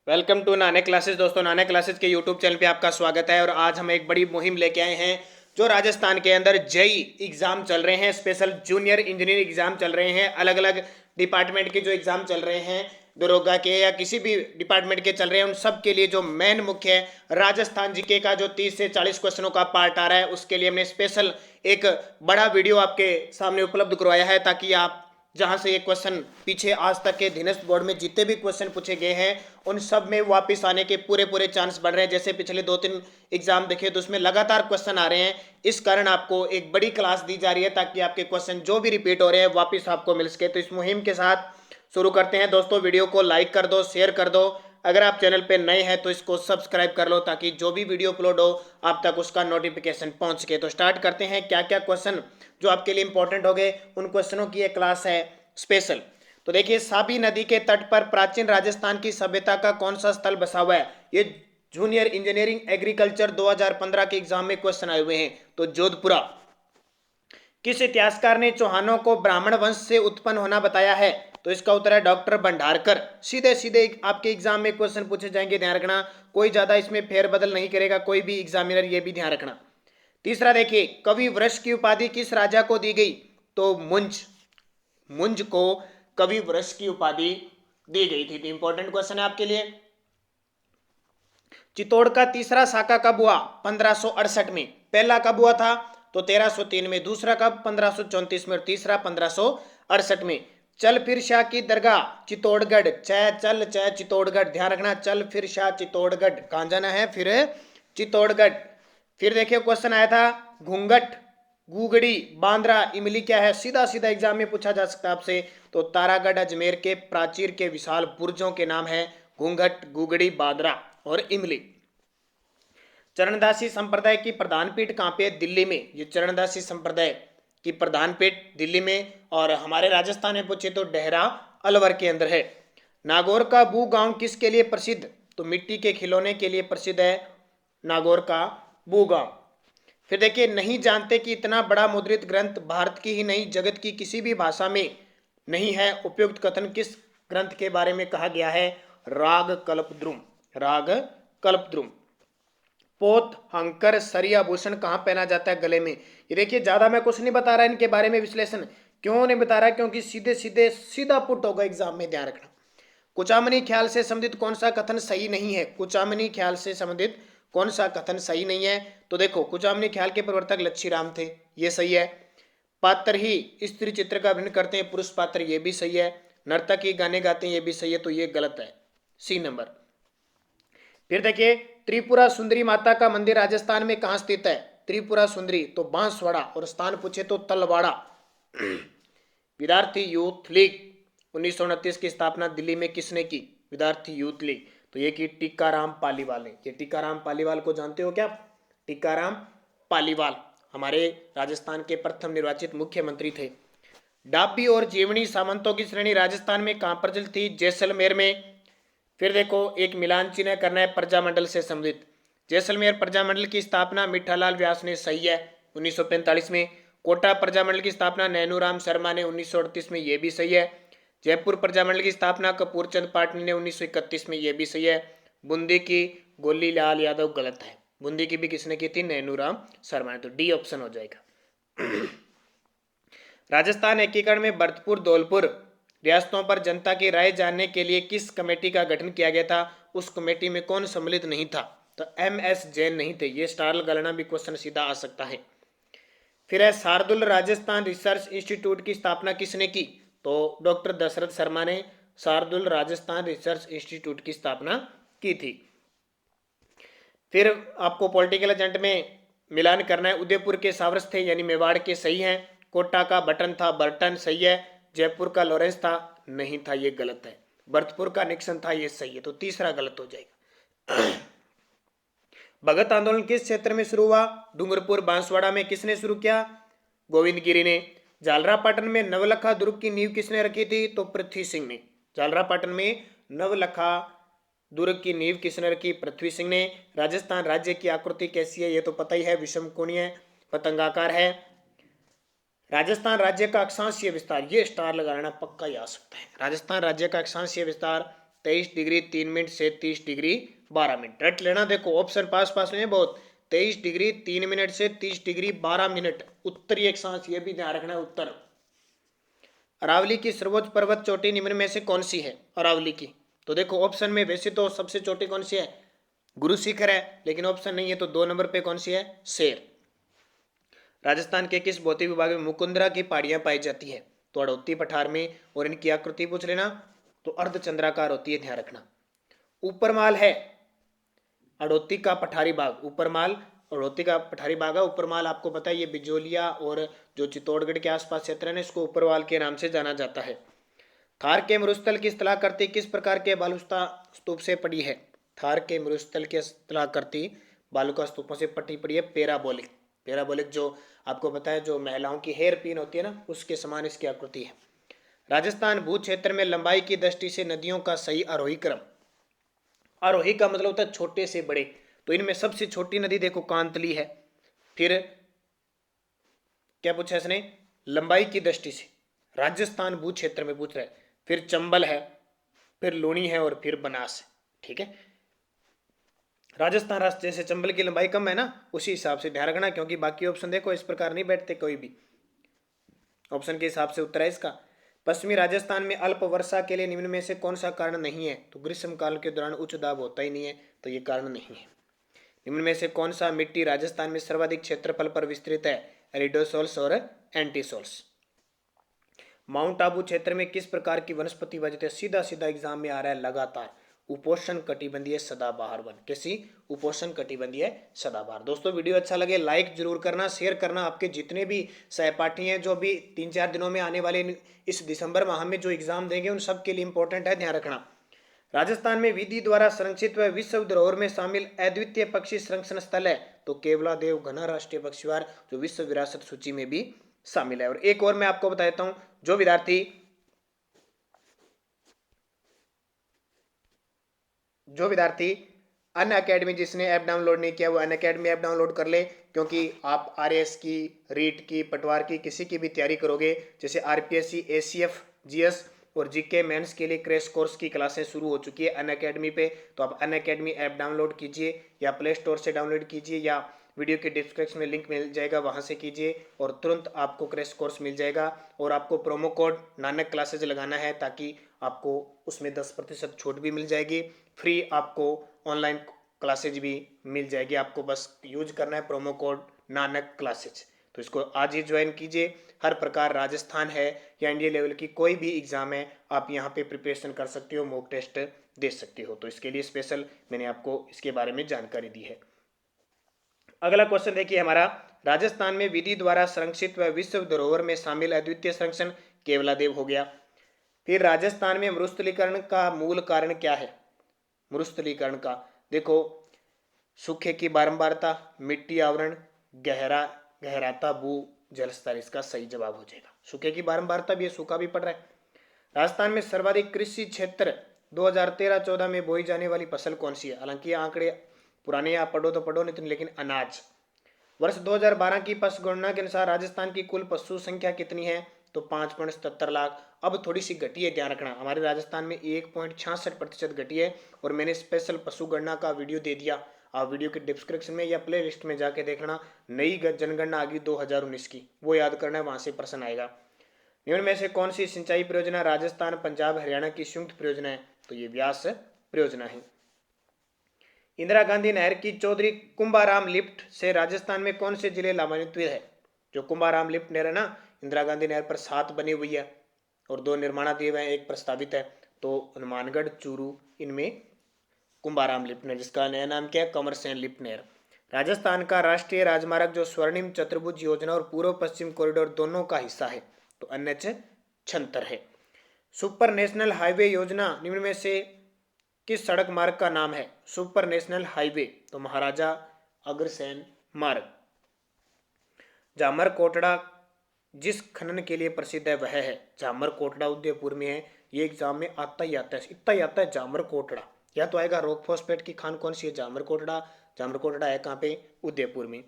Welcome to नाने classes. दोस्तों, नाने क्लासेस के यूट्यूब चैनल पे आपका स्वागत है। और आज हम एक बड़ी मुहिम लेके आए हैं। जो राजस्थान के अंदर जेई एग्जाम चल रहे हैं, स्पेशल जूनियर इंजीनियरिंग एग्जाम चल रहे हैं, अलग अलग डिपार्टमेंट के जो एग्जाम चल रहे हैं, दरोगा के या किसी भी डिपार्टमेंट के चल रहे हैं, उन सब के लिए जो मेन मुख्य है राजस्थान जीके का जो 30 से 40 क्वेश्चनों का पार्ट आ रहा है, उसके लिए हमने स्पेशल एक बड़ा वीडियो आपके सामने उपलब्ध करवाया है, ताकि आप जहां से ये क्वेश्चन पीछे आज तक के धिनस्थ बोर्ड में जितने भी क्वेश्चन पूछे गए हैं, उन सब में वापस आने के पूरे पूरे चांस बढ़ रहे हैं। जैसे पिछले 2-3 एग्जाम देखे तो उसमें लगातार क्वेश्चन आ रहे हैं। इस कारण आपको एक बड़ी क्लास दी जा रही है, ताकि आपके क्वेश्चन जो भी रिपीट हो रहे हैं वापस आपको मिल सके। तो इस मुहिम के साथ शुरू करते हैं। दोस्तों, वीडियो को लाइक कर दो, शेयर कर दो। अगर आप चैनल पे नए हैं तो इसको सब्सक्राइब कर लो, ताकि जो भी वीडियो अपलोड हो आप तक उसका नोटिफिकेशन पहुंच सके। तो स्टार्ट करते हैं। क्या क्या क्वेश्चन जो आपके लिए इंपॉर्टेंट हो गए, उन क्वेश्चनों की एक क्लास है स्पेशल। तो देखिए, साबी नदी के तट पर प्राचीन राजस्थान की सभ्यता का कौन सा स्थल बसा हुआ है? ये जूनियर इंजीनियरिंग एग्रीकल्चर 2015 के एग्जाम में क्वेश्चन आए हुए हैं। तो जोधपुरा। किस इतिहासकार ने चौहानों को ब्राह्मण वंश से उत्पन्न होना बताया है? तो इसका उत्तर है डॉक्टर भंडारकर। सीधे सीधे आपके एग्जाम में क्वेश्चन पूछे जाएंगे, ध्यान रखना। कोई ज्यादा इसमें फेरबदल नहीं करेगा कोई भी एग्जामिनर, ये भी ध्यान रखना। तीसरा देखिए, कवि वृष की उपाधि किस राजा को दी गई? तो मुंज। मुंज को कवि वृष की उपाधि दी गई थी। तो इंपॉर्टेंट क्वेश्चन है आपके लिए। चित्तौड़ का तीसरा साका कब हुआ? 1568 में। पहला कब हुआ था? तो 1303 में। दूसरा कब? 1534 में। और तीसरा 1568 में। चल फिर शाह की दरगाह चित्तौड़गढ़। चल चित्तौड़गढ़, ध्यान रखना। चल फिर शाह चित्तौड़गढ़, कहां जाना है? फिर चित्तौड़गढ़। फिर देखिए, क्वेश्चन आया था घूंघट, गुगड़ी, बांद्रा, इमली क्या है? सीधा सीधा एग्जाम में पूछा जा सकता है आपसे। तो तारागढ़ अजमेर के प्राचीर के विशाल बुर्जों के नाम है घूंघट, गुगड़ी, बांद्रा और इमली। चरणदासी संप्रदाय की प्रधान पीठ कहां पे है? दिल्ली में। ये चरणदासी संप्रदाय की प्रधान पीठ दिल्ली में। और हमारे राजस्थान में पूछे तो डेहरा अलवर के अंदर है। नागौर का बू गांव किसके लिए प्रसिद्ध? तो मिट्टी के खिलौने के लिए प्रसिद्ध है नागौर का बू गांव। फिर देखिए, नहीं जानते कि इतना बड़ा मुद्रित ग्रंथ भारत की ही नहीं जगत की किसी भी भाषा में नहीं है। उपयुक्त कथन किस ग्रंथ के बारे में कहा गया है? राग कल्पद्रुम। राग कल्पद्रुम। पोत, हंकर, सरिया भूषण कहाँ पहना जाता है? गले में। ये देखिए, ज्यादा मैं कुछ नहीं बता रहा इनके बारे में विश्लेषण। क्यों नहीं बता रहा? क्योंकि सीधे सीधे सीधा पुट होगा एग्जाम में, ध्यान रखना। कुचामनी ख्याल से संबंधित कौन सा कथन सही नहीं है? कुचामनी ख्याल से संबंधित कौन सा कथन सही नहीं है? तो देखो, कुचामनी ख्याल के प्रवर्तक लच्छीराम थे, ये सही है। पात्र ही स्त्री चित्र का अभिनय करते हैं पुरुष पात्र, ये भी सही है। नर्तक ही गाने गाते हैं, ये भी सही है। तो ये गलत है, सी नंबर। फिर देखिए, त्रिपुरा सुंदरी माता का मंदिर राजस्थान में कहां स्थित है? त्रिपुरा सुंदरी तो बांसवाड़ा। और स्थान पूछे तो तलवाड़ा। विद्यार्थी यूथ लीग 1929 की स्थापना दिल्ली में किसने की? विद्यार्थी यूथ लीग। तो ये की टीकाराम पालीवाल ने। ये टीकाराम पालीवाल को जानते हो क्या? टीकाराम पालीवाल हमारे राजस्थान के प्रथम निर्वाचित मुख्यमंत्री थे। डाबी और जीवनी सामंतों की श्रेणी राजस्थान में कहां प्रचलित थी? जैसलमेर में। फिर देखो, एक मिलान चिन्ह करना है प्रजामंडल से संबंधित। जैसलमेर प्रजामंडल की स्थापना मिठालाल व्यास ने, सही है, 1945 में। कोटा प्रजामंडल की स्थापना नैनूराम शर्मा ने 1938 में, ये भी सही है। जयपुर प्रजामंडल की स्थापना कपूरचंद पाटनी ने 1931 में, ये भी सही है। बूंदी की गोली लाल यादव, गलत है। बूंदी की भी किसने की थी? नैनूराम शर्मा ने। तो डी ऑप्शन हो जाएगा। राजस्थान एकीकरण में भरतपुर, धौलपुर रियासतों पर जनता की राय जानने के लिए किस कमेटी का गठन किया गया था? उस कमेटी में कौन सम्मिलित नहीं था? तो MS जैन नहीं थे। ये स्टार लगाना भी क्वेश्चन सीधा आ सकता है। फिर है शार्दुल राजस्थान रिसर्च इंस्टीट्यूट की स्थापना किसने की? तो डॉक्टर दशरथ शर्मा ने शार्दुल राजस्थान रिसर्च इंस्टीट्यूट की स्थापना की थी। फिर आपको पॉलिटिकल एजेंट में मिलान करना है। उदयपुर के सावरस थे, यानी मेवाड़ के, सही है। कोटा का बटन था, बर्टन, सही है। जयपुर का लॉरेंस था, नहीं था, ये गलत है। भरतपुर का निक्सन था, ये सही है। तो तीसरा गलत हो जाएगा। भगत आंदोलन किस क्षेत्र में शुरू हुआ? डूंगरपुर, बांसवाड़ा में। किसने शुरू किया? गोविंद गिरी ने। झालरापाटन में नवलखा दुर्ग की नींव किसने रखी थी? तो पृथ्वी सिंह ने। झालरापाटन में नवलखा दुर्ग की नींव किसने रखी? पृथ्वी सिंह ने। राजस्थान राज्य की आकृति कैसी है? ये तो पता ही है, विषम कोणीय पतंगाकार है। राजस्थान राज्य का अक्षांशीय विस्तार, ये स्टार लगाना पक्का ही आ सकता है। राजस्थान राज्य का अक्षांशीय विस्तार 23 डिग्री 3 मिनट से 30 डिग्री 12 मिनट। रट लेना, देखो ऑप्शन पास पास में है बहुत। 23 डिग्री 3 मिनट से 30 डिग्री 12 मिनट उत्तरी अक्षांश, ये भी ध्यान रखना है उत्तर। अरावली की सर्वोच्च पर्वत चोटी निम्न में से कौन सी है? अरावली की, तो देखो ऑप्शन में वैसे तो सबसे चोटी कौन सी है? गुरु शिखर है, लेकिन ऑप्शन नहीं है, तो 2 नंबर पे कौन सी है? शेर। राजस्थान के किस भौतिक विभाग में मुकुंदरा की पहाड़ियां पाई जाती है? तो अड़ोती पठार में, और इनकी आकृति पूछ लेना तो अर्धचंद्राकार होती है, ध्यान रखना। ऊपरमाल है अड़ोती का पठारी बाग, ऊपरमाल अड़ोती का पठारी बाग है। ऊपरमाल आपको पता है ये बिजोलिया और जो चित्तौड़गढ़ के आसपास क्षेत्र है, इसको ऊपरवाल के नाम से जाना जाता है। थार के मरुस्थल की स्थलाकृति किस प्रकार के बालुस्ता स्तूप से पड़ी है? थार के मरुस्थल की स्थलाकृति बालुका स्तूपों से पटी पड़ी है, पैराबोलिक। पैराबोलिक जो आपको पता है जो महिलाओं की हेयर पिन होती है ना, उसके समान इसकी आकृति है। राजस्थान भू क्षेत्र में लंबाई की दृष्टि से नदियों का सही आरोही क्रम, आरोही का मतलब होता है छोटे से बड़े, तो इनमें सबसे छोटी नदी देखो कांतली है। फिर क्या पूछा इसने? लंबाई की दृष्टि से राजस्थान भू क्षेत्र में पूछ रहा है। फिर चंबल है, फिर लूणी है, और फिर बनास है। ठीक है, राजस्थान राष्ट्र जैसे चंबल की लंबाई कम है ना, उसी हिसाब से ध्यान रखना, क्योंकि बाकी ऑप्शन देखो इस प्रकार नहीं बैठते कोई भी। ऑप्शन के हिसाब से उत्तर है इसका। पश्चिमी राजस्थान में अल्प वर्षा के लिए निम्न में से कौन सा कारण नहीं है? तो ग्रीष्म काल के दौरान उच्च दाब होता ही नहीं है, तो ये कारण नहीं है। निम्न में से कौन सा मिट्टी राजस्थान में सर्वाधिक क्षेत्रफल पर विस्तृत है? एरिडोसोल्स और एंटीसोल्स। माउंट आबू क्षेत्र में किस प्रकार की वनस्पति वजह? सीधा सीधा एग्जाम में आ रहा है लगातार, उपोष्ण कटिबंधीय सदाबहार वन। कैसी? उपोष्ण कटिबंधीय सदाबहार। दोस्तों वीडियो अच्छा लगे लाइक जरूर करना, शेयर करना। आपके जितने भी सहपाठी हैं जो भी 3-4 दिनों में आने वाले इस दिसंबर माह में जो एग्जाम देंगे, उन सब के लिए इंपॉर्टेंट है, ध्यान रखना। राजस्थान में विधि द्वारा संरक्षित व विश्व धरोहर में शामिल अद्वितीय पक्षी संरक्षण स्थल है? तो केवलादेव घना राष्ट्रीय पक्षीवार, जो विश्व विरासत सूची में भी शामिल है। और एक और मैं आपको बता देता हूं, जो विद्यार्थी अन अकेडमी जिसने ऐप डाउनलोड नहीं किया वो अन अकेडमी ऐप डाउनलोड कर ले, क्योंकि आप आरएएस की, रीट की, पटवार की, किसी की भी तैयारी करोगे, जैसे आरपीएससी, एसीएफ, जीएस और जीके मेंस के लिए क्रैश कोर्स की क्लासें शुरू हो चुकी है अन अकेडमी पे। तो आप अन अकेडमी ऐप डाउनलोड कीजिए, या प्ले स्टोर से डाउनलोड कीजिए, या वीडियो के डिस्क्रिप्शन में लिंक मिल जाएगा, वहां से कीजिए, और तुरंत आपको क्रैश कोर्स मिल जाएगा। और आपको प्रोमो कोड नानक क्लासेज लगाना है, ताकि आपको उसमें 10% छूट भी मिल जाएगी। फ्री आपको ऑनलाइन क्लासेज भी मिल जाएगी, आपको बस यूज करना है प्रोमो कोड नानक क्लासेज। तो इसको आज ही ज्वाइन कीजिए। हर प्रकार राजस्थान है या इंडिया लेवल की कोई भी एग्जाम है, आप यहाँ पे प्रिपरेशन कर सकते हो, मॉक टेस्ट दे सकते हो। तो इसके लिए स्पेशल मैंने आपको इसके बारे में जानकारी दी है। अगला क्वेश्चन देखिए हमारा, राजस्थान में विधि द्वारा संरक्षित व विश्व धरोहर में शामिल अद्वितीय संरक्षण केवलादेव हो गया। फिर राजस्थान में मरुस्थलीकरण का मूल कारण क्या है? मरुस्थलीकरण का देखो, सूखे की बारंबारता, मिट्टी आवरण, गहराता भू जल स्तर, इसका सही जवाब हो जाएगा। सूखे की बारंबारता भी है, सूखा भी पड़ रहा है। राजस्थान में सर्वाधिक कृषि क्षेत्र 2013-14 में बोई जाने वाली फसल कौन सी है? हालांकि ये आंकड़े पुराने, आप पढ़ो तो पढ़ो, नहीं तो लेकिन अनाज। वर्ष 2012 की पशु गणना के अनुसार राजस्थान की कुल पशु संख्या कितनी है? तो 5.77 लाख। अब थोड़ी सी घटी है, ध्यान रखना, हमारे राजस्थान में 1.66% घटी है। और मैंने स्पेशल पशु गणना का वीडियो दे दिया, आप वीडियो के डिस्क्रिप्शन में या प्ले लिस्ट में जाके देखना। नई जनगणना आ गई 2019 की, वो याद करना है, वहां से प्रश्न आएगा। निम्न में से कौन सी सिंचाई परियोजना राजस्थान, पंजाब, हरियाणा की संयुक्त परियोजना है? तो ये व्यास परियोजना है। इंदिरा गांधी नहर की चौधरी कुंभाराम लिफ्ट से राजस्थान में कौन से जिले लाभान्वित है? जो कुंभाराम लिफ्ट नहर है ना, इंदिरा गांधी नहर पर 7 बनी हुई है और 2 निर्माणाधीन हुए हैं, एक प्रस्तावित है। तो हनुमानगढ़, चूरू, इनमें कुंभाराम लिफ्ट नहर, जिसका नया नाम क्या है? कंवरसेन लिफ्ट नहर। राजस्थान का राष्ट्रीय राजमार्ग जो स्वर्णिम चतुर्भुज योजना और पूर्व पश्चिम कॉरिडोर दोनों का हिस्सा है, तो NH-76 है। सुपर नेशनल हाईवे योजना निम्न में से किस सड़क मार्ग का नाम है? सुपर नेशनल हाईवे, तो महाराजा अग्रसेन मार्ग। जामर कोटड़ा जिस खनन के लिए प्रसिद्ध है वह है? जामर कोटड़ा उदयपुर में है। ये एग्जाम में आता ही आता है, इतना ही आता है जामर कोटड़ा। या तो आएगा रॉक फॉस्फेट की खान कौन सी है? जामर कोटड़ा। जामर कोटड़ा है कहाँ पे? उदयपुर में।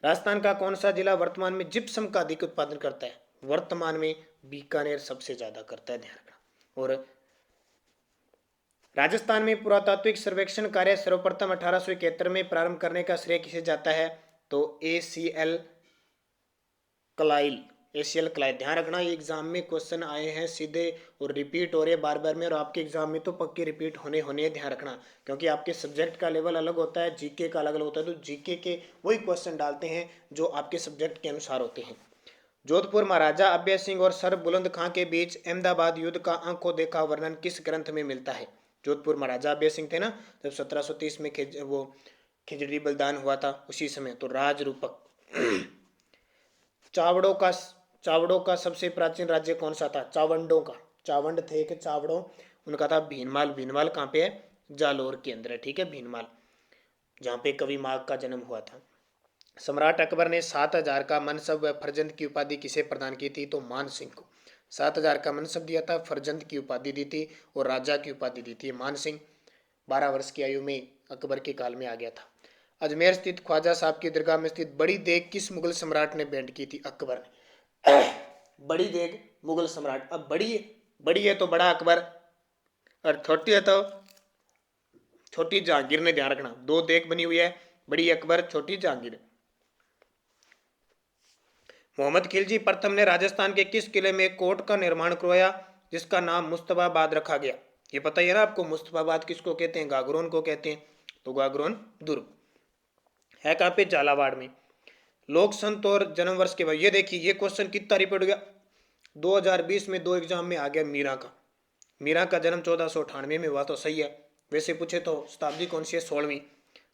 राजस्थान का कौन सा जिला वर्तमान में जिप्सम का अधिक उत्पादन करता है? वर्तमान में बीकानेर सबसे ज्यादा करता है, ध्यान रखना। और राजस्थान में पुरातात्विक सर्वेक्षण कार्य सर्वप्रथम 1871 में प्रारंभ करने का श्रेय किसे जाता है? तो ACL क्लाइल। ACL क्लाइल। ध्यान रखना, ये एग्जाम में क्वेश्चन आए हैं सीधे और रिपीट हो रहे हैं बार बार में, और आपके एग्जाम में तो पक्के रिपीट होने होने ध्यान रखना, क्योंकि आपके सब्जेक्ट का लेवल अलग होता है, जीके का अलग अलग होता है, तो जीके के वही क्वेश्चन डालते हैं जो आपके सब्जेक्ट के अनुसार होते हैं। जोधपुर महाराजा अभय सिंह और सर बुलंद खां के बीच अहमदाबाद युद्ध का आंखों देखा वर्णन किस ग्रंथ में मिलता है? जोधपुर महाराजा अभय सिंह थे ना, जब 1730 में वो खिजड़ी बलिदान हुआ था उसी समय, तो राजरूपक। चावड़ों का सबसे प्राचीन राज्य कौन सा था? चावंडों का। चावंड थे कि चावड़ों, उनका था भीनमाल। भीनमाल कहाँ पे है? जालोर के अंदर है, ठीक है, भीनमाल, जहाँ पे कवि माघ का जन्म हुआ था। सम्राट अकबर ने 7000 का मनसब व फरजंद की उपाधि किसे प्रदान की थी? तो मान सिंह को। 7000 का मनसब दिया था, फरजंद की उपाधि दी थी और राजा की उपाधि दी थी। मान सिंह 12 वर्ष की आयु में अकबर के काल में आ गया था। अजमेर स्थित ख्वाजा साहब की दरगाह में स्थित बड़ी देग किस मुगल सम्राट ने भेंट की थी? अकबर ने। बड़ी देग मुगल सम्राट। अब बड़ी है तो बड़ा अकबर, और छोटी है तो छोटी जहांगीर ने। ध्यान रखना, दो देग बनी हुई है, बड़ी अकबर, छोटी जहांगीर। मोहम्मद खिलजी प्रथम ने राजस्थान के किस किले में कोट का निर्माण करवाया जिसका नाम मुस्तफाबाद रखा गया? ये पता ही है ना आपको, मुस्तफाबाद किसको कहते हैं? गागरोन को कहते हैं। तो गागरोन दुर्ग है कहाँ पे? झालावाड़ में। लोक संत और जन्म वर्ष के बाद, ये देखिए ये क्वेश्चन कितना रिपीट हो गया, 2020 में 2 एग्जाम में आ गया। मीरा का। मीरा का जन्म 1498 में हुआ, तो सही है। वैसे पूछे तो शताब्दी कौन सी है? 16वीं।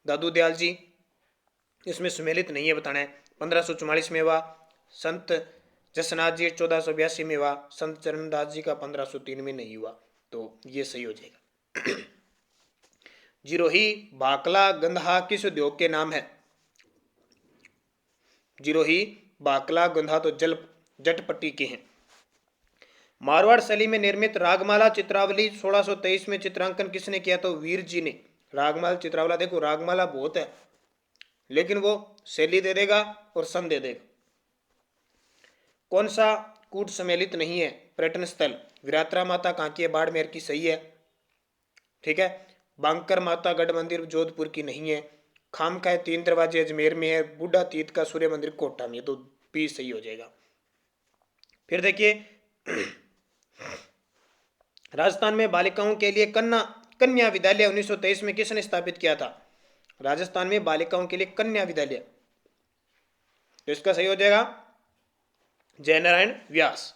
दादू दयाल जी, इसमें सुमेलित नहीं है, बताना है। 1544 में हुआ। संत जसनाथ जी 1482 में हुआ। संत चरणदास जी का 1503 में नहीं हुआ, तो ये सही हो जाएगा। जिरोही भाकला गंधा किस उद्योग के नाम है? जिरोही बाकला गंधा तो जल जटपट्टी के हैं। मारवाड़ शैली में निर्मित रागमाला चित्रावली 1623 में चित्रांकन किसने किया? तो वीर जी ने। रागमाला चित्रावला, देखो रागमाला बहुत है, लेकिन वो शैली दे देगा और सन दे देगा। कौन सा कूट सम्मिलित नहीं है? पर्यटन स्थल। विरात्रा माता कहाँ की है? बाड़मेर की, सही है, ठीक है। बांकर माता गढ़ मंदिर जोधपुर की नहीं है। खामखाए 3 दरवाजे अजमेर में है। बूढ़ा तीर्थ का सूर्य मंदिर कोटा में, तो बी सही हो जाएगा। फिर देखिए, राजस्थान में बालिकाओं के लिए कन्या विद्यालय 1923 में किसने स्थापित किया था? राजस्थान में बालिकाओं के लिए कन्या विद्यालय, तो इसका सही हो जाएगा जयनारायण व्यास।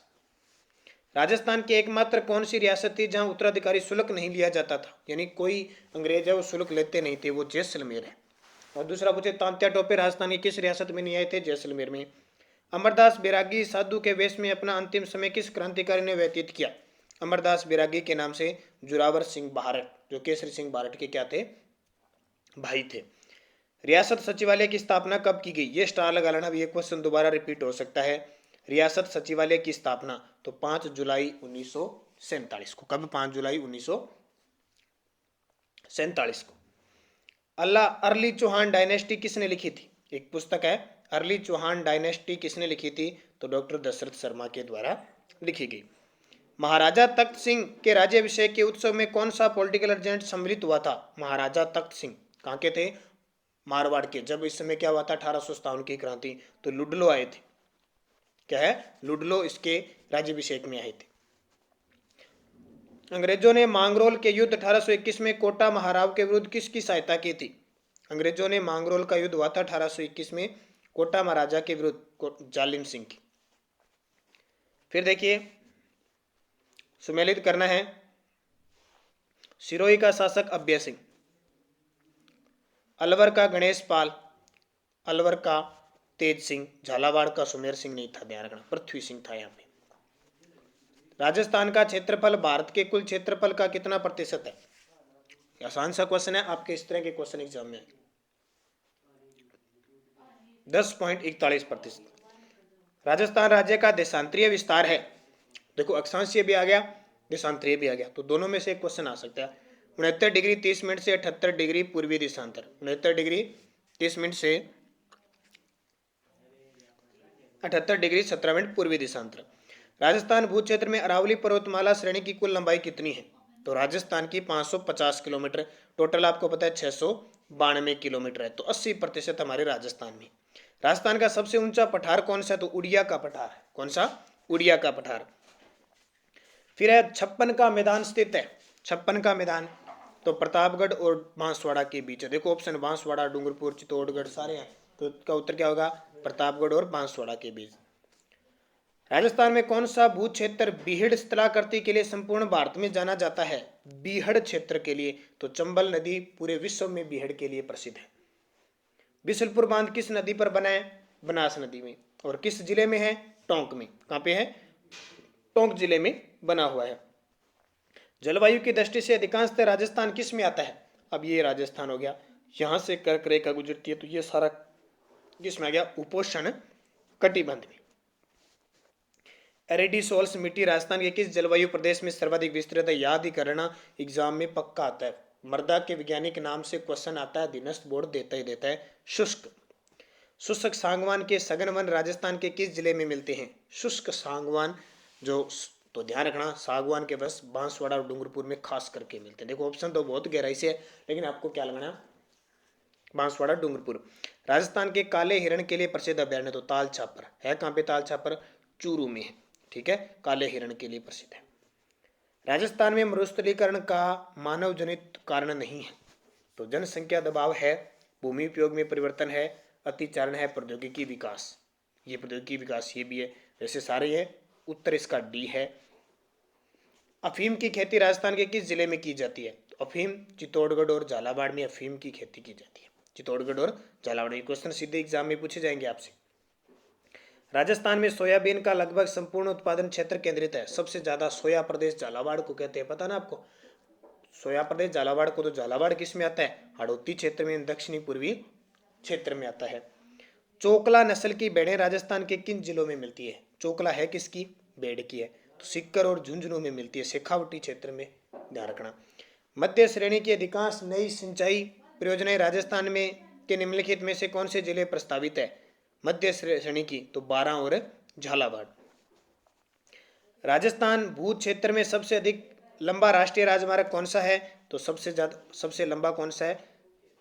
राजस्थान की एकमात्र कौन सी रियासत थी जहां उत्तराधिकारी शुल्क नहीं लिया जाता था? यानी कोई अंग्रेज है वो शुल्क लेते नहीं थे, वो जैसलमेर है। और दूसरा पूछे, तांत्या टोपे राजस्थान की किस रियासत में नहीं आए थे? जैसलमेर में। अमरदास बैरागी साधु के वेश में अपना अंतिम समय किस क्रांतिकारी ने व्यतीत किया? अमरदास बैरागी के नाम से जोरावर सिंह बारट, जो केसरी सिंह बारट के क्या थे? भाई थे। रियासत सचिवालय की स्थापना कब की गई? ये स्टार लगा लेना, ये क्वेश्चन दोबारा रिपीट हो सकता है। रियासत सचिवालय की स्थापना तो 5 जुलाई 1947 को। कब? 5 जुलाई 1947 को। अर्ली चौहान डायनेस्टी किसने लिखी थी? एक पुस्तक है अर्ली चौहान डायनेस्टी, किसने लिखी थी? तो डॉक्टर दशरथ शर्मा के द्वारा लिखी गई। महाराजा तख्त सिंह के राज्याभिषेक के उत्सव में कौन सा पॉलिटिकल एजेंट सम्मिलित हुआ था? महाराजा तख्त सिंह कहाँ के थे? मारवाड़ के। जब इस समय क्या हुआ था? 1857 की क्रांति, तो लुडलो आए थे। क्या है? लुडलो इसके राज्याभिषेक में आए थे। अंग्रेजों ने मांगरोल के युद्ध 1821 में कोटा महाराव के विरुद्ध किसकी सहायता की थी? अंग्रेजों ने मांगरोल का युद्ध हुआ था 1821 में कोटा महाराजा के विरुद्ध, जालिम सिंह की। फिर देखिए, सुमेलित करना है। सिरोही का शासक अभय सिंह, अलवर का गणेश पाल, अलवर का तेज सिंह, झालावाड़ का सुमेर सिंह नहीं था, ध्यान रखना, पृथ्वी सिंह था यहाँ पे। राजस्थान का क्षेत्रफल भारत के कुल क्षेत्रफल का कितना प्रतिशत है? आसान सा क्वेश्चन है, आपके इस तरह के क्वेश्चन एग्जाम में 10.41%। राजस्थान राज्य का देशांतरीय विस्तार है, देखो अक्षांशीय भी आ गया, देशांतरीय भी आ गया, तो दोनों में से एक क्वेश्चन आ सकता है। 69 डिग्री 30 मिनट से 78 डिग्री पूर्वी देशांतर। 69 डिग्री 30 मिनट से 78 डिग्री 17 मिनट पूर्वी देशांतर। राजस्थान भू क्षेत्र में अरावली पर्वतमाला श्रेणी की कुल लंबाई कितनी है? तो राजस्थान की 550 किलोमीटर, टोटल आपको पता है 692 किलोमीटर है, तो 80% हमारे राजस्थान में। राजस्थान का सबसे ऊंचा पठार कौन सा है, तो उड़िया का पठार है। कौन सा, उड़िया का पठार। फिर है 56 का मैदान स्थित है, 56 का मैदान, तो प्रतापगढ़ और बांसवाड़ा के बीच है। देखो ऑप्शन बांसवाड़ा, डूंगरपुर, चित्तौड़गढ़ सारे हैं, तो इसका उत्तर क्या होगा, प्रतापगढ़ और बांसवाड़ा के बीच। राजस्थान में कौन सा भू क्षेत्र बीहड़ स्थलाकृति के लिए संपूर्ण भारत में जाना जाता है, बीहड़ क्षेत्र के लिए, तो चंबल नदी पूरे विश्व में बीहड़ के लिए प्रसिद्ध है। बिशलपुर बांध किस नदी पर बना है, बनास नदी में, और किस जिले में है, टोंक में। कहां पे है, टोंक जिले में बना हुआ है। जलवायु की दृष्टि से अधिकांशतः राजस्थान किस में आता है, अब ये राजस्थान हो गया, यहां से कर्क रेखा गुजरती है, तो ये सारा किस में आ गया, उपोष्ण कटिबंध में। एरिडीसोल्स मिट्टी राजस्थान के किस जलवायु प्रदेश में सर्वाधिक विस्तृत है, याद ही करना, एग्जाम में पक्का आता है। मृदा के वैज्ञानिक नाम से क्वेश्चन आता है, अधीनस्थ बोर्ड देता ही देता है, शुष्क। शुष्क सागवान के सघन वन राजस्थान के किस जिले में मिलते हैं, शुष्क सागवान जो, तो ध्यान रखना सागवान के बस बांसवाड़ा और डूंगरपुर में खास करके मिलते हैं। देखो ऑप्शन तो बहुत गहराई से है, लेकिन आपको क्या लगना, बांसवाड़ा डूंगरपुर। राजस्थान के काले हिरण के लिए प्रसिद्ध अभ्यारण्य, तो ताल छापर है, कहां पे, ताल छापर चूरू में है, ठीक है, काले हिरण के लिए प्रसिद्ध है। राजस्थान में मरुस्थलीकरण का मानव जनित कारण नहीं है, तो जनसंख्या दबाव है, भूमि उपयोग में परिवर्तन है, अतिचारण है, प्रौद्योगिकी विकास, ये प्रौद्योगिकी विकास ये भी है, वैसे सारे है, उत्तर इसका डी है। अफीम की खेती राजस्थान के किस जिले में की जाती है, तो अफीम चित्तौड़गढ़ और झालावाड़ में अफीम की खेती की जाती है, चित्तौड़गढ़ और झालावाड़। ये क्वेश्चन सीधे एग्जाम में पूछे जाएंगे आपसे। राजस्थान में सोयाबीन का लगभग संपूर्ण उत्पादन क्षेत्र केंद्रित है, सबसे ज्यादा सोया प्रदेश झालावाड़ को कहते हैं, पता ना आपको, सोया प्रदेश झालावाड़ को, तो झालावाड़ किस में आता है, हाड़ौती क्षेत्र में, दक्षिणी पूर्वी क्षेत्र में आता है। चोकला नस्ल की भेड़ें राजस्थान के किन जिलों में मिलती है, चोकला है किसकी, भेड़ की है, तो सीकर और झुंझुनू में मिलती है, शेखावटी क्षेत्र में, ध्यान रखना। मध्य श्रेणी की अधिकांश नई सिंचाई परियोजनाएं राजस्थान में के निम्नलिखित में से कौन से जिले प्रस्तावित है, मध्य श्रेणी की, तो बारां और झालावाड़। राजस्थान भू क्षेत्र में सबसे अधिक लंबा राष्ट्रीय राजमार्ग कौन सा है, तो सबसे लंबा कौन सा है,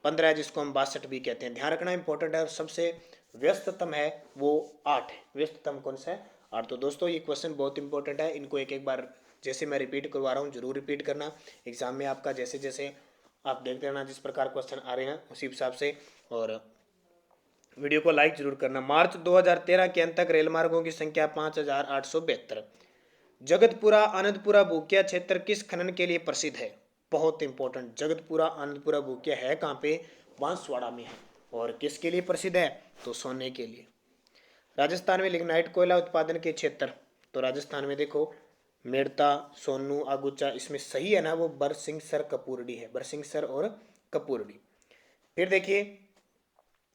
15 है, जिसको हम 62 भी कहते हैं, ध्यान रखना इंपॉर्टेंट है। सबसे व्यस्ततम है वो 8 है, व्यस्ततम कौन सा है, 8। तो दोस्तों ये क्वेश्चन बहुत इंपॉर्टेंट है, इनको एक एक बार जैसे मैं रिपीट करवा रहा हूँ जरूर रिपीट करना, एग्जाम में आपका जैसे जैसे आप देखते रहना, जिस प्रकार क्वेश्चन आ रहे हैं उसी हिसाब से, और वीडियो को लाइक जरूर करना। मार्च 2013 के अंत तक रेल मार्गों की संख्या 5872। जगतपुरा आनंदपुरा भूकिया क्षेत्र किस खनन के लिए प्रसिद्ध है, बहुत इंपॉर्टेंट, जगतपुरा आनंदपुरा भूकिया है कहाँ पे, बांसवाड़ा में है, और किसके लिए प्रसिद्ध है, तो सोने के लिए। राजस्थान में लिग्नाइट कोयला उत्पादन के क्षेत्र, तो राजस्थान में देखो मेड़ता, सोनू, आगुचा, इसमें सही है ना वो बरसिंहसर कपूरडी है, बरसिंहसर और कपूरडी। फिर देखिए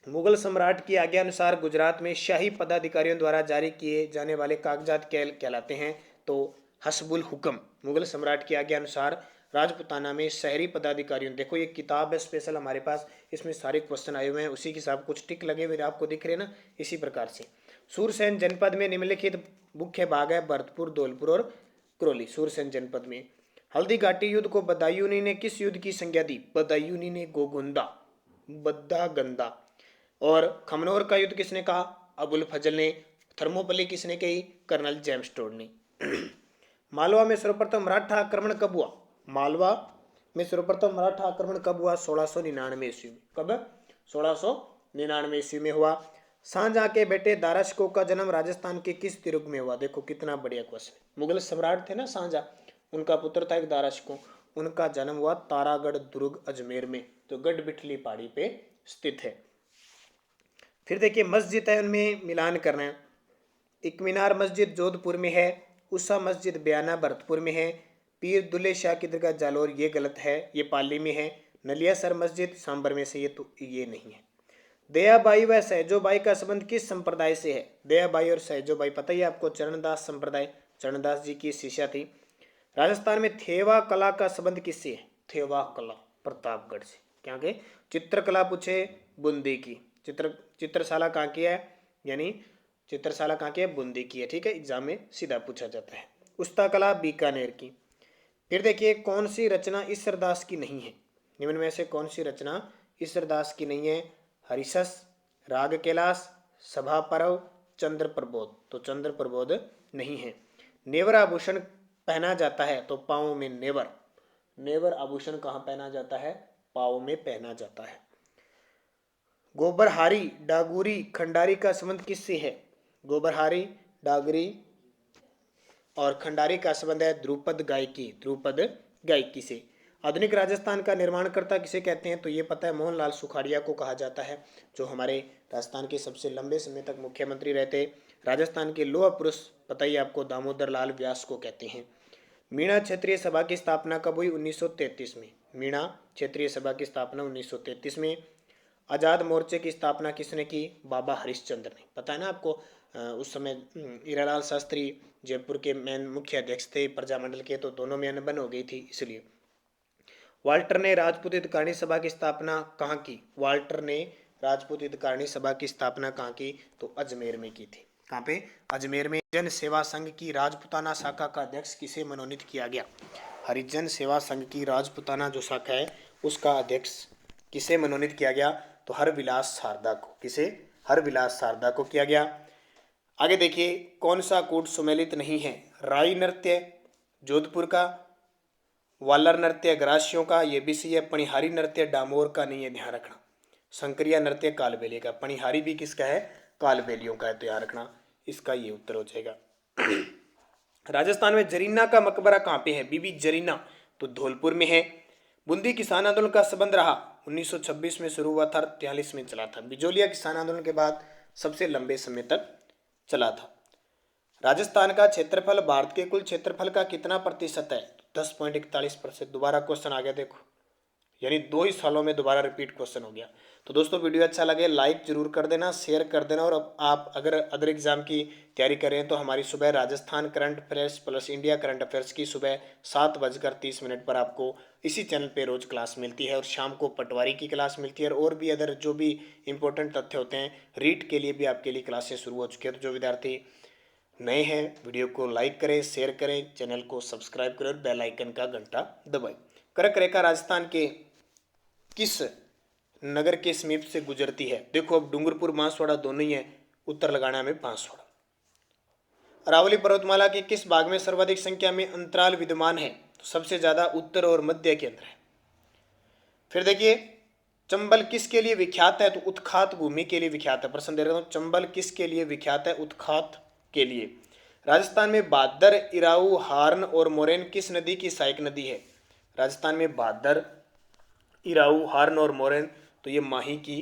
मुगल सम्राट की आज्ञा अनुसार गुजरात में शाही पदाधिकारियों द्वारा जारी किए जाने वाले कागजात कहलाते हैं, तो हस्बुल हुक्म। मुगल सम्राट की आज्ञा अनुसार राजपुताना में शहरी पदाधिकारियों, देखो ये किताब है स्पेशल हमारे पास, इसमें सारे क्वेश्चन आए हुए हैं, उसी के हिसाब कुछ टिक लगे हुए आपको दिख रहे हैं ना, इसी प्रकार से। सूरसैन जनपद में निम्नलिखित मुख्य भाग है, भरतपुर, धौलपुर और करौली। सूरसैन जनपद में हल्दी घाटी युद्ध को बदायूनी ने किस युद्ध की संज्ञा दी, बदायूनी ने गोगुंदा, बद्दा गंदा। और खमनोर का युद्ध किसने कहा, अबुल फजल ने। थर्मोपल्ली किसने कही, कर्नल जेम्स टोड ने। मालवा में सर्वप्रथम मराठा आक्रमण कब हुआ, मालवा में सर्वप्रथम मराठा आक्रमण कब हुआ, 1699 ईस्वी में। कब, 1699 ईस्वी में हुआ। शाहजहां के बेटे दारा शिकोह का जन्म राजस्थान के किस दुर्ग में हुआ, देखो कितना बढ़िया क्वेश्चन। मुगल सम्राट थे ना शाहजहां, उनका पुत्र था एक दारा शिकोह, उनका जन्म हुआ तारागढ़ दुर्ग अजमेर में, तो गढ़ बिठली पहाड़ी पे स्थित है। फिर देखिए मस्जिद है, उनमें मिलान करना है। एक मीनार मस्जिद जोधपुर में है, उषा मस्जिद बयाना भरतपुर में है, पीर दुल्ले शाह की दरगाह जालोर, ये गलत है, ये पाली में है। नलियासर मस्जिद सांबर में से, ये तो ये नहीं है। दयाबाई व सहजोबाई का संबंध किस संप्रदाय से है, दयाबाई और सहजोबाई पता ही आपको, चरणदास संप्रदाय, चरणदास जी की शिष्या थी। राजस्थान में थेवा कला का संबंध किससे है, थेवा कला प्रतापगढ़ से। क्या के चित्रकला पूछे, बूंदी की। चित्रशाला कहाँ की है, यानी चित्रशाला कहाँ की है, बूंदी की है, ठीक है, एग्जाम में सीधा पूछा जाता है। उस्ता कला बीकानेर की। फिर देखिए कौन सी रचना ईसरदास की नहीं है, निम्न में से कौन सी रचना ईसरदास की नहीं है? हरिशस, राग कैलाश, सभा परव, चंद्र प्रबोध। तो चंद्र प्रबोध नहीं है। नेवर आभूषण पहना जाता है तो पाँव में नेवर, नेवर आभूषण कहाँ पहना जाता है? पाँव में पहना जाता है। गोबरहारी, डागुरी, खंडारी का संबंध किससे है? गोबरहारी, डागरी और खंडारी का संबंध है ध्रुपद गायकी, ध्रुपद गायकी से। आधुनिक राजस्थान का निर्माणकर्ता किसे कहते हैं? तो ये पता है, मोहनलाल सुखाड़िया को कहा जाता है, जो हमारे राजस्थान के सबसे लंबे समय तक मुख्यमंत्री रहते। राजस्थान के लोह पुरुष पता ही आपको दामोदर लाल व्यास को कहते हैं। मीणा क्षेत्रीय सभा की स्थापना कब हुई? 1933 में। मीणा क्षेत्रीय सभा की स्थापना 1933 में। आजाद मोर्चे की स्थापना किसने की? बाबा हरिश्चंद्र ने। पता है ना आपको, उस समय हीरालाल शास्त्री जयपुर के मेन मुख्य अध्यक्ष थे प्रजामंडल के, तो दोनों में अनबन हो गई थी इसलिए। वाल्टर ने राजपूत हितकारिणी सभा की स्थापना कहाँ की? वाल्टर ने राजपूत हितकारिणी सभा की स्थापना कहाँ की? तो अजमेर में की थी। कहाँ पे? अजमेर में। जन सेवा संघ की राजपुताना शाखा का अध्यक्ष किसे मनोनीत किया गया? हरिजन सेवा संघ की राजपुताना जो शाखा है उसका अध्यक्ष किसे मनोनीत किया गया? तो हरविलास शारदा को। किसे? हरविलास शारदा को किया गया। आगे देखिए, कौन सा कूट सुमेलित नहीं है? राई नृत्य जोधपुर का, वालर नृत्य ग्रासियों का, ये भी सही है। पणिहारी नृत्य डामोर का नहीं है, ध्यान रखना। संक्रिया नृत्य कालबेलिया का। पणिहारी भी किसका है? कालबेलियों का है, तो ध्यान रखना, इसका ये उत्तर हो जाएगा। राजस्थान में जरीना का मकबरा कहाँ पे है? बीबी जरीना, तो धौलपुर में है। बूंदी किसान आंदोलन का संबंध रहा 1926 में शुरू हुआ था, 43 में चला था। बिजोलिया किसान आंदोलन के बाद सबसे लंबे समय तक चला था। राजस्थान का क्षेत्रफल भारत के कुल क्षेत्रफल का कितना प्रतिशत है? 10.41%। दोबारा क्वेश्चन आ गया देखो, यानी 2 ही सालों में दोबारा रिपीट क्वेश्चन हो गया। तो दोस्तों वीडियो अच्छा लगे लाइक जरूर कर देना, शेयर कर देना। और अब आप अगर अदर एग्जाम की तैयारी करें तो हमारी सुबह Rajasthan current affairs plus India current affairs की सुबह 7:30 पर आपको इसी चैनल पे रोज क्लास मिलती है, और शाम को पटवारी की क्लास मिलती है, और भी अदर जो भी इंपॉर्टेंट तथ्य होते हैं रीट के लिए भी आपके लिए क्लासेस शुरू हो चुकी है। तो जो विद्यार्थी नए हैं वीडियो को लाइक करें, शेयर करें, चैनल को सब्सक्राइब करें और बेल आइकन का घंटा दबाएं। कर्क रेखा राजस्थान के किस नगर के समीप से गुजरती है? देखो अब डूंगरपुर बांसवाड़ा दोनों ही है, उत्तर लगाना में बांसवाड़ा। अरावली पर्वतमाला के किस भाग में सर्वाधिक संख्या में अंतराल विद्यमान है? तो सबसे ज्यादा उत्तर और मध्य के अंदर है। फिर देखिए, चंबल किसके लिए विख्यात है? तो उत्खात भूमि के लिए विख्यात है। प्रश्न दे रहा हूं, चंबल किसके लिए विख्यात है? उत्खात के लिए। राजस्थान में भादर, इराऊ, हार्न और मोरेन किस नदी की सहायक नदी है? राजस्थान में भादर, इराऊ, हार्न और मोरेन, तो ये माही की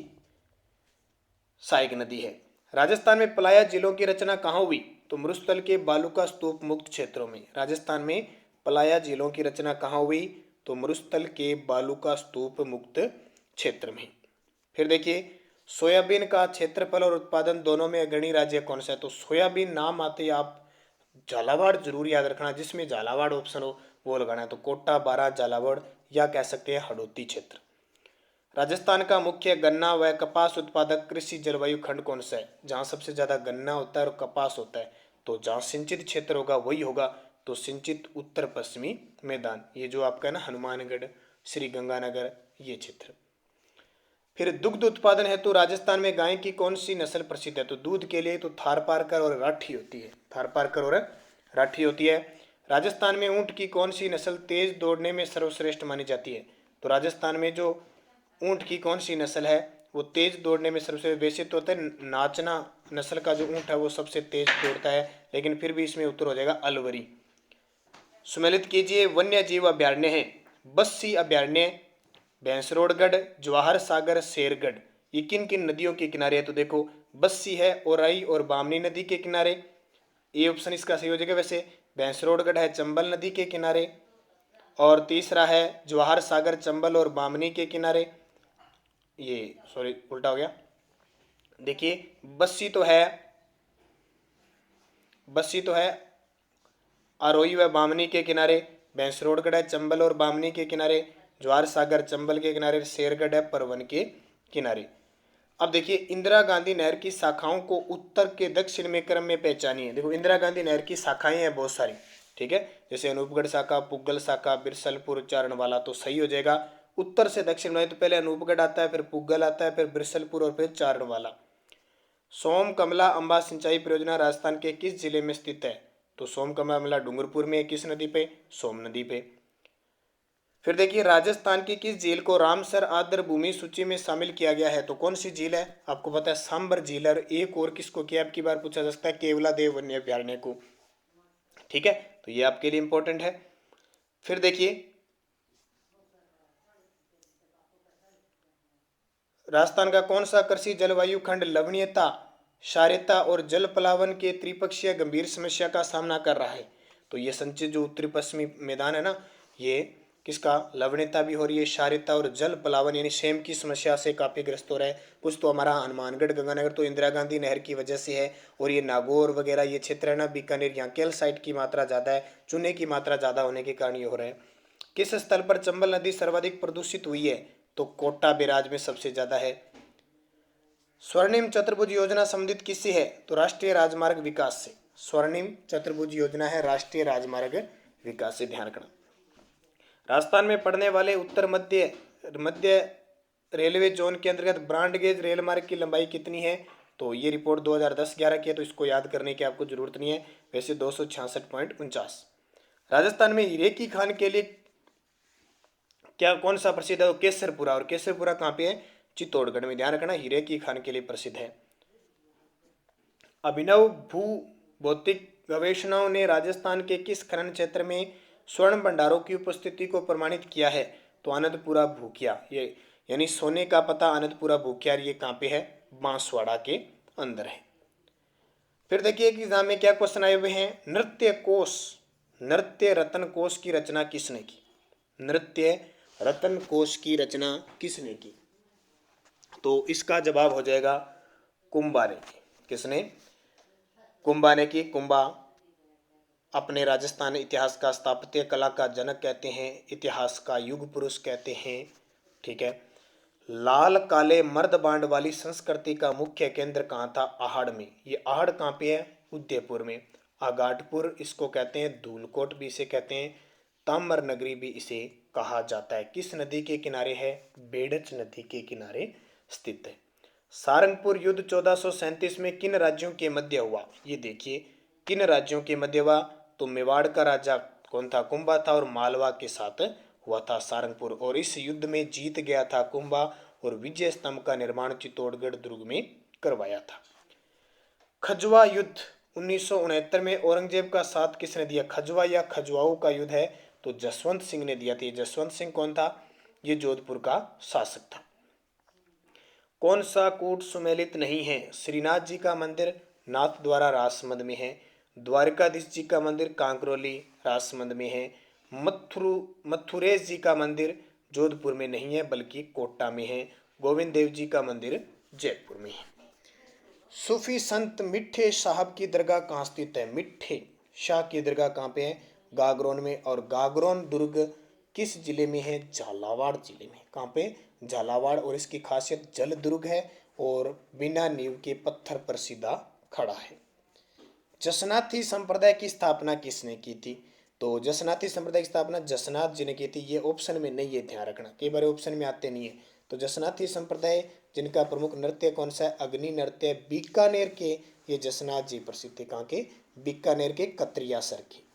सहायक नदी है। राजस्थान में पलाया जिलों की रचना कहाँ हुई? तो मरुस्थल के बालूका स्तूप मुक्त क्षेत्रों में। राजस्थान में पलाया जिलों की रचना कहाँ हुई? तो मरुस्थल के बालूका स्तूप मुक्त क्षेत्र में। फिर देखिए, सोयाबीन का क्षेत्रफल और उत्पादन दोनों में अग्रणी राज्य कौन सा है? तो सोयाबीन नाम आते ही आप झालावाड़ जरूर याद रखना, जिसमें झालावाड़ ऑप्शन हो वो लगाना है। तो कोटा, बारां, झालावाड़ या कह सकते हैं हडोती क्षेत्र। राजस्थान का मुख्य गन्ना व कपास उत्पादक कृषि जलवायु खंड कौन सा है? जहाँ सबसे ज्यादा गन्ना होता है और कपास होता है, तो जहाँ सिंचित क्षेत्र होगा वही होगा, तो सिंचित उत्तर पश्चिमी मैदान, ये जो आपका ना हनुमानगढ़, श्री गंगानगर, ये क्षेत्र। फिर दुग्ध उत्पादन है तो राजस्थान में गाय की कौन सी नस्ल प्रसिद्ध है? तो दूध के लिए तो थारपारकर और राठी होती है, थारपारकर और राठी होती है। राजस्थान में ऊंट की कौन सी नस्ल तेज दौड़ने में सर्वश्रेष्ठ मानी जाती है? तो राजस्थान में जो ऊंट की कौन सी नस्ल है वो तेज दौड़ने में सबसे, वैसे तो होता है नाचना नस्ल का जो ऊंट है वो सबसे तेज दौड़ता है, लेकिन फिर भी इसमें उत्तर हो जाएगा अलवरी। सुमेलित कीजिए, वन्य जीव अभ्यारण्य है। बस्सी अभ्यारण्य, भैंसरोडगढ़, जवाहर सागर, शेरगढ़, ये किन किन नदियों के किनारे है? तो देखो बस्सी है ओराई और बामनी नदी के किनारे, ये ऑप्शन इसका सही हो जाएगा। वैसे भैंसरोडगढ़ है चंबल नदी के किनारे, और तीसरा है जवाहर सागर चंबल और बामनी के किनारे, ये सॉरी उल्टा हो गया। देखिए बस्सी तो है अरोई व बामनी के किनारे, भैंसरोडगढ़ है चंबल और बामनी के किनारे, जवाहर सागर चंबल के किनारे, शेरगढ़ है परवन के किनारे। अब देखिए, इंदिरा गांधी नहर की शाखाओं को उत्तर के दक्षिण में क्रम में पहचानिए। देखो इंदिरा गांधी नहर की शाखाएं हैं बहुत सारी, ठीक है, जैसे अनूपगढ़ शाखा, पुग्गल शाखा, बिरसलपुर, चारण वाला, तो सही हो जाएगा। उत्तर से दक्षिण में तो पहले अनूपगढ़ आता है, फिर पुग्गल आता है, फिर बिरसलपुर और फिर चारण वाला। सोम कमला अंबा सिंचाई परियोजना राजस्थान के किस जिले में स्थित है? तो सोम कमला डूंगरपुर में है। किस नदी पे? सोम नदी पे। फिर देखिए राजस्थान की किस झील को रामसर आर्द्र भूमि सूची में शामिल किया गया है? तो कौन सी झील है? आपको पता है सांबर झील है। और एक और किसको किया आपकी बार पूछा जा सकता है? केवला देव वन्य अभ्यारण्य को। ठीक है, तो ये आपके लिए इंपॉर्टेंट है। फिर देखिए राजस्थान का कौन सा कृषि जलवायु खंड लवणीयता, क्षारीयता और जल प्लावन के त्रिपक्षीय गंभीर समस्या का सामना कर रहा है? तो ये संचित जो उत्तरी पश्चिमी मैदान है ना, ये किसका? लवणीयता भी हो रही है, क्षारीयता और जल प्लावन यानी सेम की समस्या से काफी ग्रस्त हो रहा है। कुछ तो हमारा हनुमानगढ़ गंगानगर तो इंदिरा गांधी नहर की वजह से है, और ये नागौर वगैरह ये क्षेत्र है ना, बीकानेर, यहाँ कैल्साइट की मात्रा ज्यादा है, चूने की मात्रा ज्यादा होने के कारण ये हो रहा है। किस स्थल पर चंबल नदी सर्वाधिक प्रदूषित हुई है? तो कोटा बैराज में सबसे ज्यादा है। स्वर्णिम चतुर्भुज योजना संबंधित किससे है? तो राष्ट्रीय राजमार्ग विकास से। स्वर्णिम चतुर्भुज योजना है राष्ट्रीय राजमार्ग विकास से, ध्यान रखना। राजस्थान में पड़ने वाले उत्तर मध्य मध्य रेलवे जोन के अंतर्गत ब्रॉड गेज रेल मार्ग की लंबाई कितनी है? तो ये रिपोर्ट 2010-11 की है, तो इसको याद करने की आपको जरूरत नहीं है। वैसे 266.49। राजस्थान में हीरे की खान के लिए क्या कौन सा प्रसिद्ध है? केसरपुरा। और केसरपुरा कहाँ पे है? चित्तौड़गढ़ में, ध्यान रखना, हीरे की खान के लिए प्रसिद्ध है। अभिनव भू भौतिक गवेषणाओं ने राजस्थान के किस खनन क्षेत्र में स्वर्ण भंडारों की उपस्थिति को प्रमाणित किया है? तो आनंदपुरा भूकिया, ये यानी सोने का पता आनंदपुरा भूकिया, ये कहाँ पे है? बांसवाड़ा के अंदर है। फिर देखिए एक एग्जाम में क्या क्वेश्चन आए हुए हैं। नृत्य कोश, नृत्य रत्न कोश की रचना किसने की? नृत्य रत्न कोश की रचना किसने की? तो इसका जवाब हो जाएगा कुंभा ने की। किसने? कुंभा ने की। कुंभा अपने राजस्थान इतिहास का स्थापत्य कला का जनक कहते हैं, इतिहास का युग पुरुष कहते हैं। ठीक है। लाल काले मर्द बांड वाली संस्कृति का मुख्य केंद्र कहाँ था? आहड़ में। ये आहड़ कहाँ पे है? उदयपुर में। आगाटपुर इसको कहते हैं, धूलकोट भी इसे कहते हैं, ताम्र नगरी भी इसे कहा जाता है। किस नदी के किनारे है? बेडच नदी के किनारे स्थित है। सारंगपुर युद्ध 1437 में किन राज्यों के मध्य हुआ? ये देखिए किन राज्यों के मध्य हुआ? तो मेवाड़ का राजा कौन था? कुंभा था, और मालवा के साथ हुआ था सारंगपुर। और इस युद्ध में जीत गया था कुंभा, और विजय स्तंभ का निर्माण चित्तौड़गढ़ दुर्ग में करवाया था। खजवा युद्ध 1969 में औरंगजेब का साथ किसने दिया? खजवा या खजवाओं का युद्ध है, तो जसवंत सिंह ने दिया था। जसवंत सिंह कौन था? ये जोधपुर का शासक था। कौन सा कूट सुमेलित नहीं है? श्रीनाथ जी का मंदिर नाथ द्वारा राजसमंद में है। द्वारकाधीश जी का मंदिर कांकरोली राजसमंद में है। मथुरेश जी का मंदिर जोधपुर में नहीं है बल्कि कोटा में है। गोविंद देव जी का मंदिर जयपुर में है। सूफी संत मिठे साहब की दरगाह कहाँ स्थित है? मिठे शाह की दरगाह कहाँ पे है? गागरोन में। और गागरोन दुर्ग किस जिले में है? झालावाड़ जिले में। कहाँ पे? झालावाड़। और इसकी खासियत जल दुर्ग है, और बिना नींव के पत्थर पर सीधा खड़ा है। जसनाथी संप्रदाय की स्थापना किसने की थी? तो जसनाथी संप्रदाय की स्थापना जसनाथ जी ने की थी। ये ऑप्शन में नहीं है, ध्यान रखना, कई बार ऑप्शन में आते नहीं है। तो जसनाथी संप्रदाय जिनका प्रमुख नृत्य कौन सा है? अग्नि नृत्य। बीकानेर के ये जसनाथ जी प्रसिद्ध थे। कहाँ के? बीकानेर के कतरियासर के।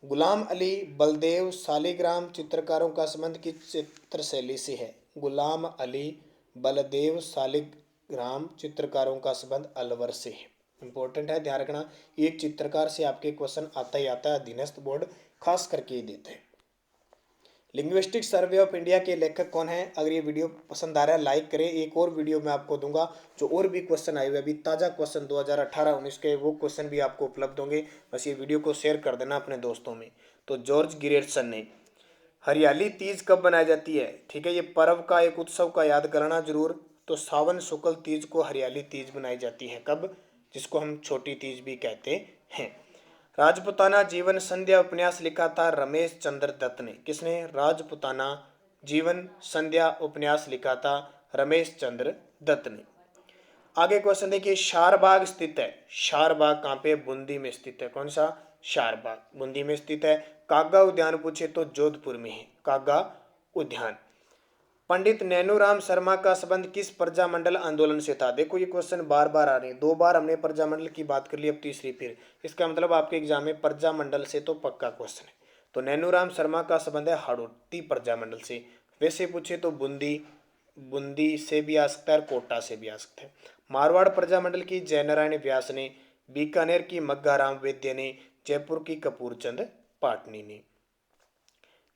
गुलाम अली बलदेव शालिग्राम चित्रकारों का संबंध किस चित्र शैली से है? गुलाम अली बलदेव शालिग्राम चित्रकारों का संबंध अलवर से है। इंपॉर्टेंट है, ध्यान रखना। एक चित्रकार से आपके क्वेश्चन आता ही आता है, अधीनस्थ बोर्ड खास करके ही देते हैं। लिंग्विस्टिक सर्वे ऑफ इंडिया के लेखक कौन है? अगर ये वीडियो पसंद आ रहा है लाइक करें। एक और वीडियो मैं आपको दूंगा जो और भी क्वेश्चन आए हुए, अभी ताज़ा क्वेश्चन 2018-19 के, वो क्वेश्चन भी आपको उपलब्ध होंगे। बस ये वीडियो को शेयर कर देना अपने दोस्तों में। तो जॉर्ज गिरेटसन ने हरियाली तीज कब बनाई जाती है? ठीक है, ये पर्व का एक उत्सव का याद कराना जरूर। तो सावन शुक्ल तीज को हरियाली तीज बनाई जाती है। कब? जिसको हम छोटी तीज भी कहते हैं। राजपुताना जीवन संध्या उपन्यास लिखा था रमेश चंद्र दत्त ने। किसने? राजपुताना जीवन संध्या उपन्यास लिखा था रमेश चंद्र दत्त ने। आगे क्वेश्चन देखिए, शारबाग स्थित है। शारबाग कहाँ पे? बूंदी में स्थित है। कौन सा? शारबाग बूंदी में स्थित है। कागा उद्यान पूछे तो जोधपुर में है कागा उद्यान। पंडित नैनूराम शर्मा का संबंध किस प्रजामंडल आंदोलन से था? देखो ये क्वेश्चन बार बार आ रहे हैं, 2 बार हमने प्रजामंडल की बात कर ली, अब तीसरी फिर। इसका मतलब आपके एग्जाम में प्रजामंडल से तो पक्का क्वेश्चन है। तो नैनूराम शर्मा का संबंध है हाड़ौती प्रजामंडल से। वैसे पूछे तो बूंदी बूंदी से भी आ सकता है और कोटा से भी आ सकता है। मारवाड़ प्रजामंडल की जयनारायण व्यास ने, बीकानेर की मग्गाराम वैद्य ने, जयपुर की कपूरचंद पाटनी ने।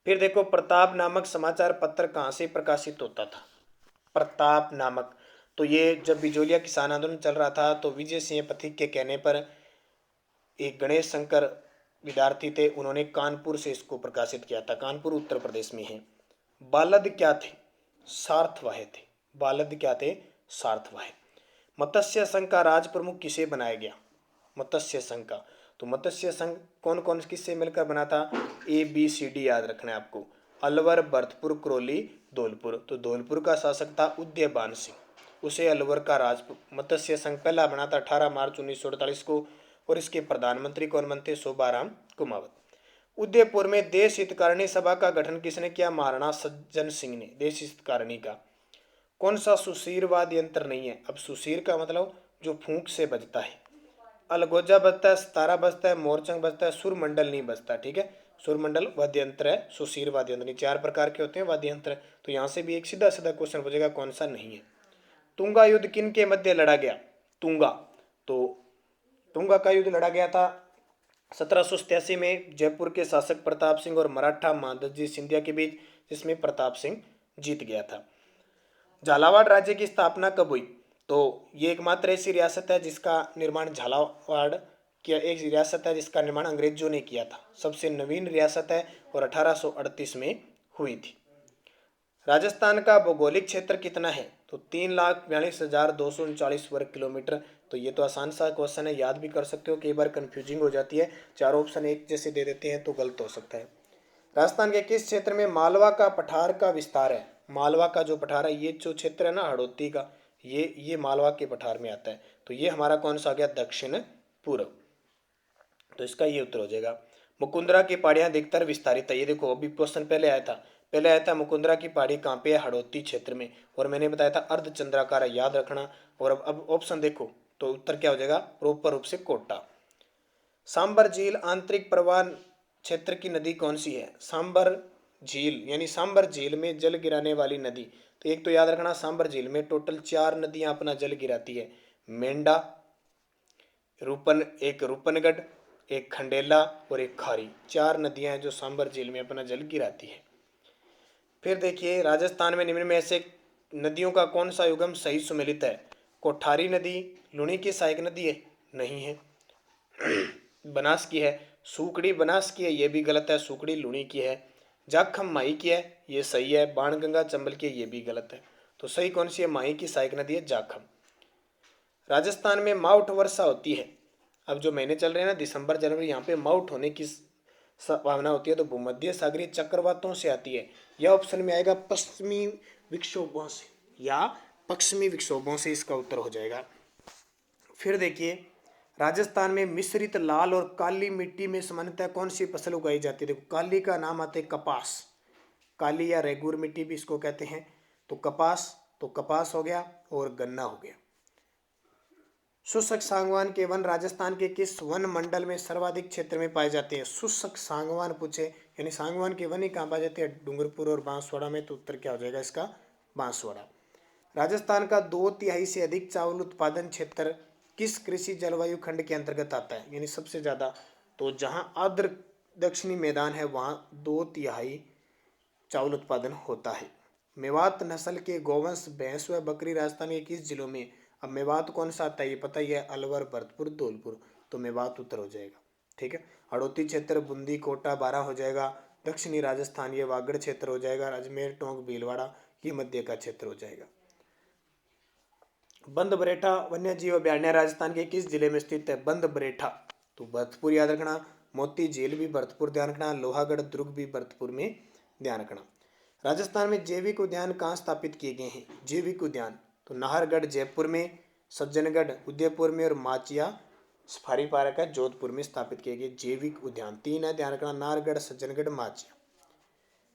फिर देखो प्रताप नामक समाचार पत्र कहाँ से प्रकाशित होता था? प्रताप नामक, तो ये जब बिजोलिया किसान आंदोलन चल रहा था तो विजय सिंह पथिक के कहने पर एक गणेश शंकर विद्यार्थी थे, उन्होंने कानपुर से इसको प्रकाशित किया था। कानपुर उत्तर प्रदेश में है। बालद क्या थे? सार्थवाह थे। बालद क्या थे? सार्थवाह। मत्स्य संघ का राज प्रमुख किसे बनाया गया? मत्स्य संघ का, तो मत्स्य संघ कौन कौन किससे मिलकर बना था? ABCD याद रखना है आपको। अलवर, भरतपुर, करौली, धौलपुर। तो धौलपुर का शासक था उदयबान सिंह, उसे अलवर का राज मत्स्य संघ पहला बना था 18 मार्च 1948 को। और इसके प्रधानमंत्री कौन बनते? शोभाराम कुमावत। उदयपुर में देश हितकारिणी सभा का गठन किसने किया? महाराणा सज्जन सिंह ने। देश हितकारिणी का कौन सा सुशीरवाद यंत्र नहीं है? अब सुशीर का मतलब जो फूंक से बजता है। अलगोजा बजता है, सितारा बजता है, मोरचंग बजता है, सुरमंडल नहीं बजता। ठीक है, सुरमंडल वाद्य यंत्र है, सुशीर वाद्य यंत्र नहीं। 4 प्रकार के होते हैं वाद्य यंत्र। तो यहाँ से भी एक सीधा सीधा क्वेश्चन पूछेगा कौन सा नहीं है। तुंगा युद्ध किन के मध्य लड़ा गया? तुंगा, तो तुंगा का युद्ध लड़ा गया था 1787 में जयपुर के शासक प्रताप सिंह और मराठा माधवजी सिंधिया के बीच, जिसमें प्रताप सिंह जीत गया था। झालावाड़ राज्य की स्थापना कब हुई? तो ये एकमात्र ऐसी रियासत है जिसका निर्माण झालावाड़ किया, एक रियासत है जिसका निर्माण अंग्रेजों ने किया था। सबसे नवीन रियासत है और 1838 में हुई थी। राजस्थान का भौगोलिक क्षेत्र कितना है? तो 3,42,239 वर्ग किलोमीटर। तो ये तो आसान सा क्वेश्चन है, याद भी कर सकते हो। कई बार कंफ्यूजिंग हो जाती है, 4 ऑप्शन एक जैसे दे देते हैं तो गलत हो सकता है। राजस्थान के किस क्षेत्र में मालवा का पठार का विस्तार है? मालवा का जो पठार है, ये जो क्षेत्र है ना हाड़ौती का, ये मालवा के पठार में आता है। तो ये हमारा कौन सा आ गया? दक्षिण पूर्व। तो इसका ये उत्तर हो जाएगा। मुकुंदरा की पहाड़ियां अधिकतर विस्तारित है। ये देखो अभी क्वेश्चन पहले आया था मुकुंदरा की पहाड़ी कहाँ पे है? हाड़ौती क्षेत्र में। और मैंने बताया था अर्धचंद्राकार है, याद रखना। और अब ऑप्शन देखो तो उत्तर क्या हो जाएगा? प्रॉपर रूप से कोटा। सांबर झील आंतरिक प्रवाह क्षेत्र की नदी कौन सी है? सांबर झील यानी सांबर झील में जल गिराने वाली नदी। तो एक तो याद रखना, सांबर झील में टोटल 4 नदियां अपना जल गिराती है। मेंढा, एक रूपनगढ़, एक खंडेला और एक खारी। 4 नदियां हैं जो सांबर झील में अपना जल गिराती है। फिर देखिए राजस्थान में निम्न में से नदियों का कौन सा युगम सही सुमेलित है? कोठारी नदी लुणी की सहायक नदी है? नहीं है। बनास की है। सुकड़ी बनास की है? ये भी गलत है, सुकड़ी लुणी की है। जाखम माही की है? ये सही है। बाणगंगा चंबल की है? ये भी गलत है। तो सही कौन सी है? माही की सहायक नदी है जाखम। राजस्थान में माउट वर्षा होती है। अब जो महीने चल रहे हैं ना दिसंबर जनवरी, यहाँ पे माउट होने की संभावना होती है। तो भूमध्य सागरीय चक्रवातों से आती है। यह ऑप्शन में आएगा पश्चिमी विक्षोभों से, या पश्चिमी विक्षोभों से इसका उत्तर हो जाएगा। फिर देखिए राजस्थान में मिश्रित लाल और काली मिट्टी में सामान्यतः कौन सी फसल उगाई जाती है? देखो काली का नाम आते है कपास, काली या रेगुर मिट्टी भी इसको कहते हैं। तो कपास हो गया और गन्ना हो गया। शुष्क सागवान के वन राजस्थान के किस वन मंडल में सर्वाधिक क्षेत्र में पाए जाते हैं? शुष्क सागवान पूछे यानी सागवान के वन ही कहाँ पाए जाते हैं? डूंगरपुर और बांसवाड़ा में। तो उत्तर क्या हो जाएगा इसका? बांसवाड़ा। राजस्थान का 2/3 से अधिक चावल उत्पादन क्षेत्र किस कृषि जलवायु खंड के अंतर्गत आता है? यानी सबसे ज्यादा, तो जहाँ आर्द्र दक्षिणी मैदान है वहाँ 2/3 चावल उत्पादन होता है। मेवात नस्ल के गोवंश भैंस व बकरी राजस्थान के किस जिलों में? अब मेवात कौन सा आता है ये पता ही है, अलवर, भरतपुर, धौलपुर। तो मेवात उत्तर हो जाएगा। ठीक है, हाड़ौती क्षेत्र बूंदी, कोटा, बारां हो जाएगा। दक्षिणी राजस्थान ये वागड़ क्षेत्र हो जाएगा। अजमेर, टोंक, भीलवाड़ा ये मध्य का क्षेत्र हो जाएगा। बंद बरेठा वन्य जीव अभयारण्य राजस्थान के किस जिले में स्थित है? बंद बरेठा, तो भरतपुर याद रखना। मोती झील भी भरतपुर ध्यान रखना। लोहागढ़, दुर्ग भी भरतपुर में ध्यान रखना। राजस्थान में जैविक उद्यान कहाँ स्थापित किए गए हैं? जैविक उद्यान तो नाहरगढ़ जयपुर में, सज्जनगढ़ उदयपुर में और माचिया सफारी पार्क है जोधपुर में स्थापित किए गए। जैविक उद्यान 3 है, ध्यान रखना, नाहरगढ़, सज्जनगढ़, माचिया।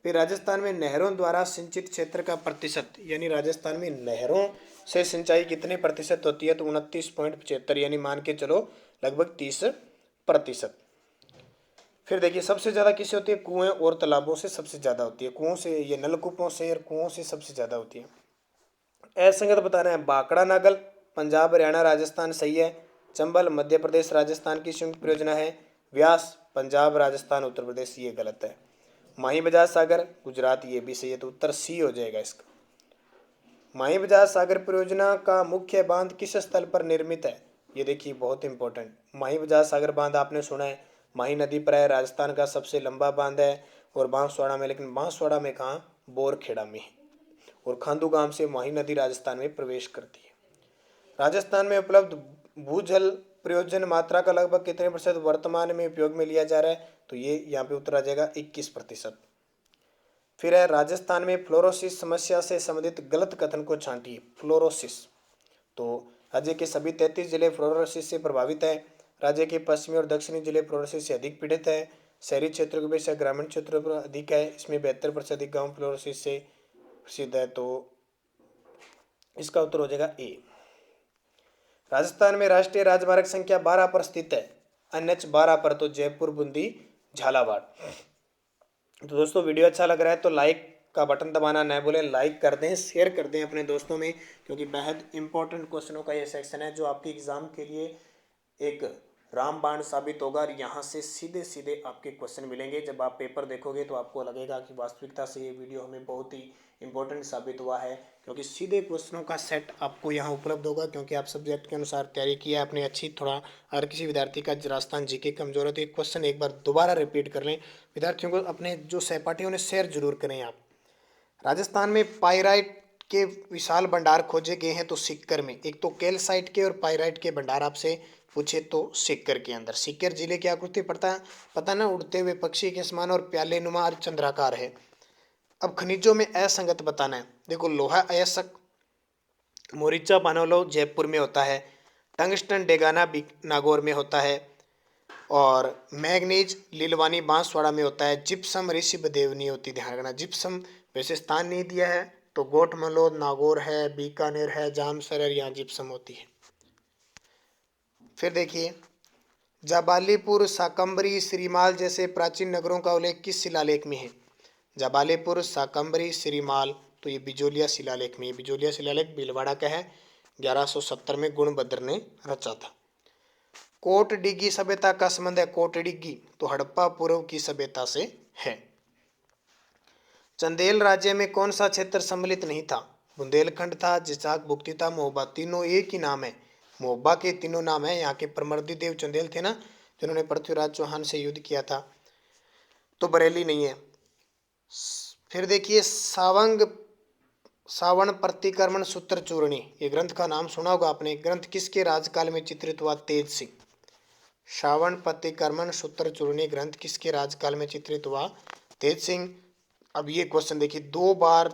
फिर राजस्थान में नहरों द्वारा सिंचित क्षेत्र का प्रतिशत, यानी राजस्थान में नहरों से सिंचाई कितने प्रतिशत होती है, तो 29.75, यानी मान के चलो लगभग 30%। फिर देखिए सबसे ज्यादा किससे होती है, कुएं और तालाबों से सबसे ज्यादा होती है, कुओं से, ये नलकूपों से और कुओं से सबसे ज्यादा होती है। असंगत बता रहे हैं, बांकड़ा नागल पंजाब हरियाणा राजस्थान सही है, चंबल मध्य प्रदेश राजस्थान की संयुक्त परियोजना है, व्यास पंजाब राजस्थान उत्तर प्रदेश, ये गलत है। माही बजाज सागर गुजरात, ये भी सही है, तो उत्तर सी हो जाएगा इसका। माही बजाज सागर परियोजना का मुख्य बांध किस स्थल पर निर्मित है, ये देखिए बहुत इंपॉर्टेंट। माही बजाज सागर बांध आपने सुना है, माही नदी पर है, राजस्थान का सबसे लंबा बांध है और बांसवाड़ा में, लेकिन बांसवाड़ा में कहाँ, बोरखेड़ा में है, और खांडू गांव से माही नदी राजस्थान में प्रवेश करती है। राजस्थान में उपलब्ध भूजल प्रयोजन मात्रा का लगभग कितने प्रतिशत वर्तमान में उपयोग में लिया जा रहा है, तो ये यहाँ पे उत्तर आ जाएगा 21%। फिर है राजस्थान में फ्लोरोसिस समस्या से संबंधित गलत कथन को छांटिए। फ्लोरोसिस, तो राज्य के सभी 33 जिले फ्लोरोसिस से प्रभावित है, राज्य के पश्चिमी और दक्षिणी जिले फ्लोरोसिस से अधिक पीड़ित है, शहरी क्षेत्रों की अपेक्षा ग्रामीण क्षेत्रों पर अधिक है, इसमें 72% अधिक गाँव फ्लोरोसिस से प्रसिद्ध है, तो इसका उत्तर हो जाएगा ए। राजस्थान में राष्ट्रीय राजमार्ग संख्या 12 पर स्थित है, NH 12 पर, तो जयपुर बूंदी झालावाड़। तो दोस्तों वीडियो अच्छा लग रहा है तो लाइक का बटन दबाना न भूलें, लाइक कर दें, शेयर कर दें अपने दोस्तों में, क्योंकि बेहद इंपॉर्टेंट क्वेश्चनों का ये सेक्शन है जो आपके एग्जाम के लिए एक रामबाण साबित होगा, और यहाँ से सीधे सीधे आपके क्वेश्चन मिलेंगे। जब आप पेपर देखोगे तो आपको लगेगा कि वास्तविकता से ये वीडियो हमें बहुत ही इंपॉर्टेंट साबित हुआ है, क्योंकि सीधे क्वेश्चनों का सेट आपको यहाँ उपलब्ध होगा, क्योंकि आप सब्जेक्ट के अनुसार तैयारी किया आपने अच्छी। थोड़ा अगर किसी विद्यार्थी का राजस्थान जीके कमजोर है तो एक क्वेश्चन एक बार दोबारा रिपीट कर लें। विद्यार्थियों को अपने जो सहपाठी उन्हें शेयर जरूर करें आप। राजस्थान में पाइराइट के विशाल भंडार खोजे गए हैं, तो सीकर में। एक तो कैल्साइट के और पाइराइट के भंडार आपसे पूछे तो सीकर के अंदर। सीकर जिले की आकृति पता ना, उड़ते हुए पक्षी के समान और प्याले नुमा और चंद्राकार है। अब खनिजों में असंगत बताना है। देखो लोहा अयस्क मोरिचा पानोलो जयपुर में होता है, टंगस्टन डेगाना नागौर में होता है, और मैग्नीज लीलवानी बांसवाड़ा में होता है, जिप्सम ऋषि बदेवनी होती, ध्यान रखना। जिप्सम वैसे स्थान नहीं दिया है, तो गोटमलोद नागौर है, बीकानेर है, जामसर, यहाँ जिप्सम होती है। फिर देखिए जाबालीपुर शाकंभरी श्रीमाल जैसे प्राचीन नगरों का उल्लेख किस शिलालेख में है। जाबालीपुर शाकंभरी श्रीमाल, तो ये बिजोलिया शिलालेख में। बिजोलिया शिलालेख भीलवाड़ा का है, 1170 में गुणभद्र ने रचा था। कोट डिग्गी सभ्यता का संबंध है, कोट डिग्गी तो हड़प्पा पूर्व की सभ्यता से है। चंदेल राज्य में कौन सा क्षेत्र सम्मिलित नहीं था। बुंदेलखंड था, जिचाक भुक्ति था, मोहब्बा, तीनों एक ही नाम है। मोहब्बा के तीनों नाम है। यहाँ के परमर्दी देव चंदेल थे ना, जिन्होंने पृथ्वीराज चौहान से युद्ध किया था, तो बरेली नहीं है। फिर देखिए सावण प्रतिक्रमण सूत्र चूर्णी, ये ग्रंथ का नाम सुना होगा आपने। ग्रंथ किसके राजकाल में चित्रित हुआ, तेज सिंह। श्रावण प्रतिक्रमण सूत्र चूर्णी ग्रंथ किसके राजकाल में चित्रित हुआ, तेज सिंह। अब ये क्वेश्चन देखिए 2 बार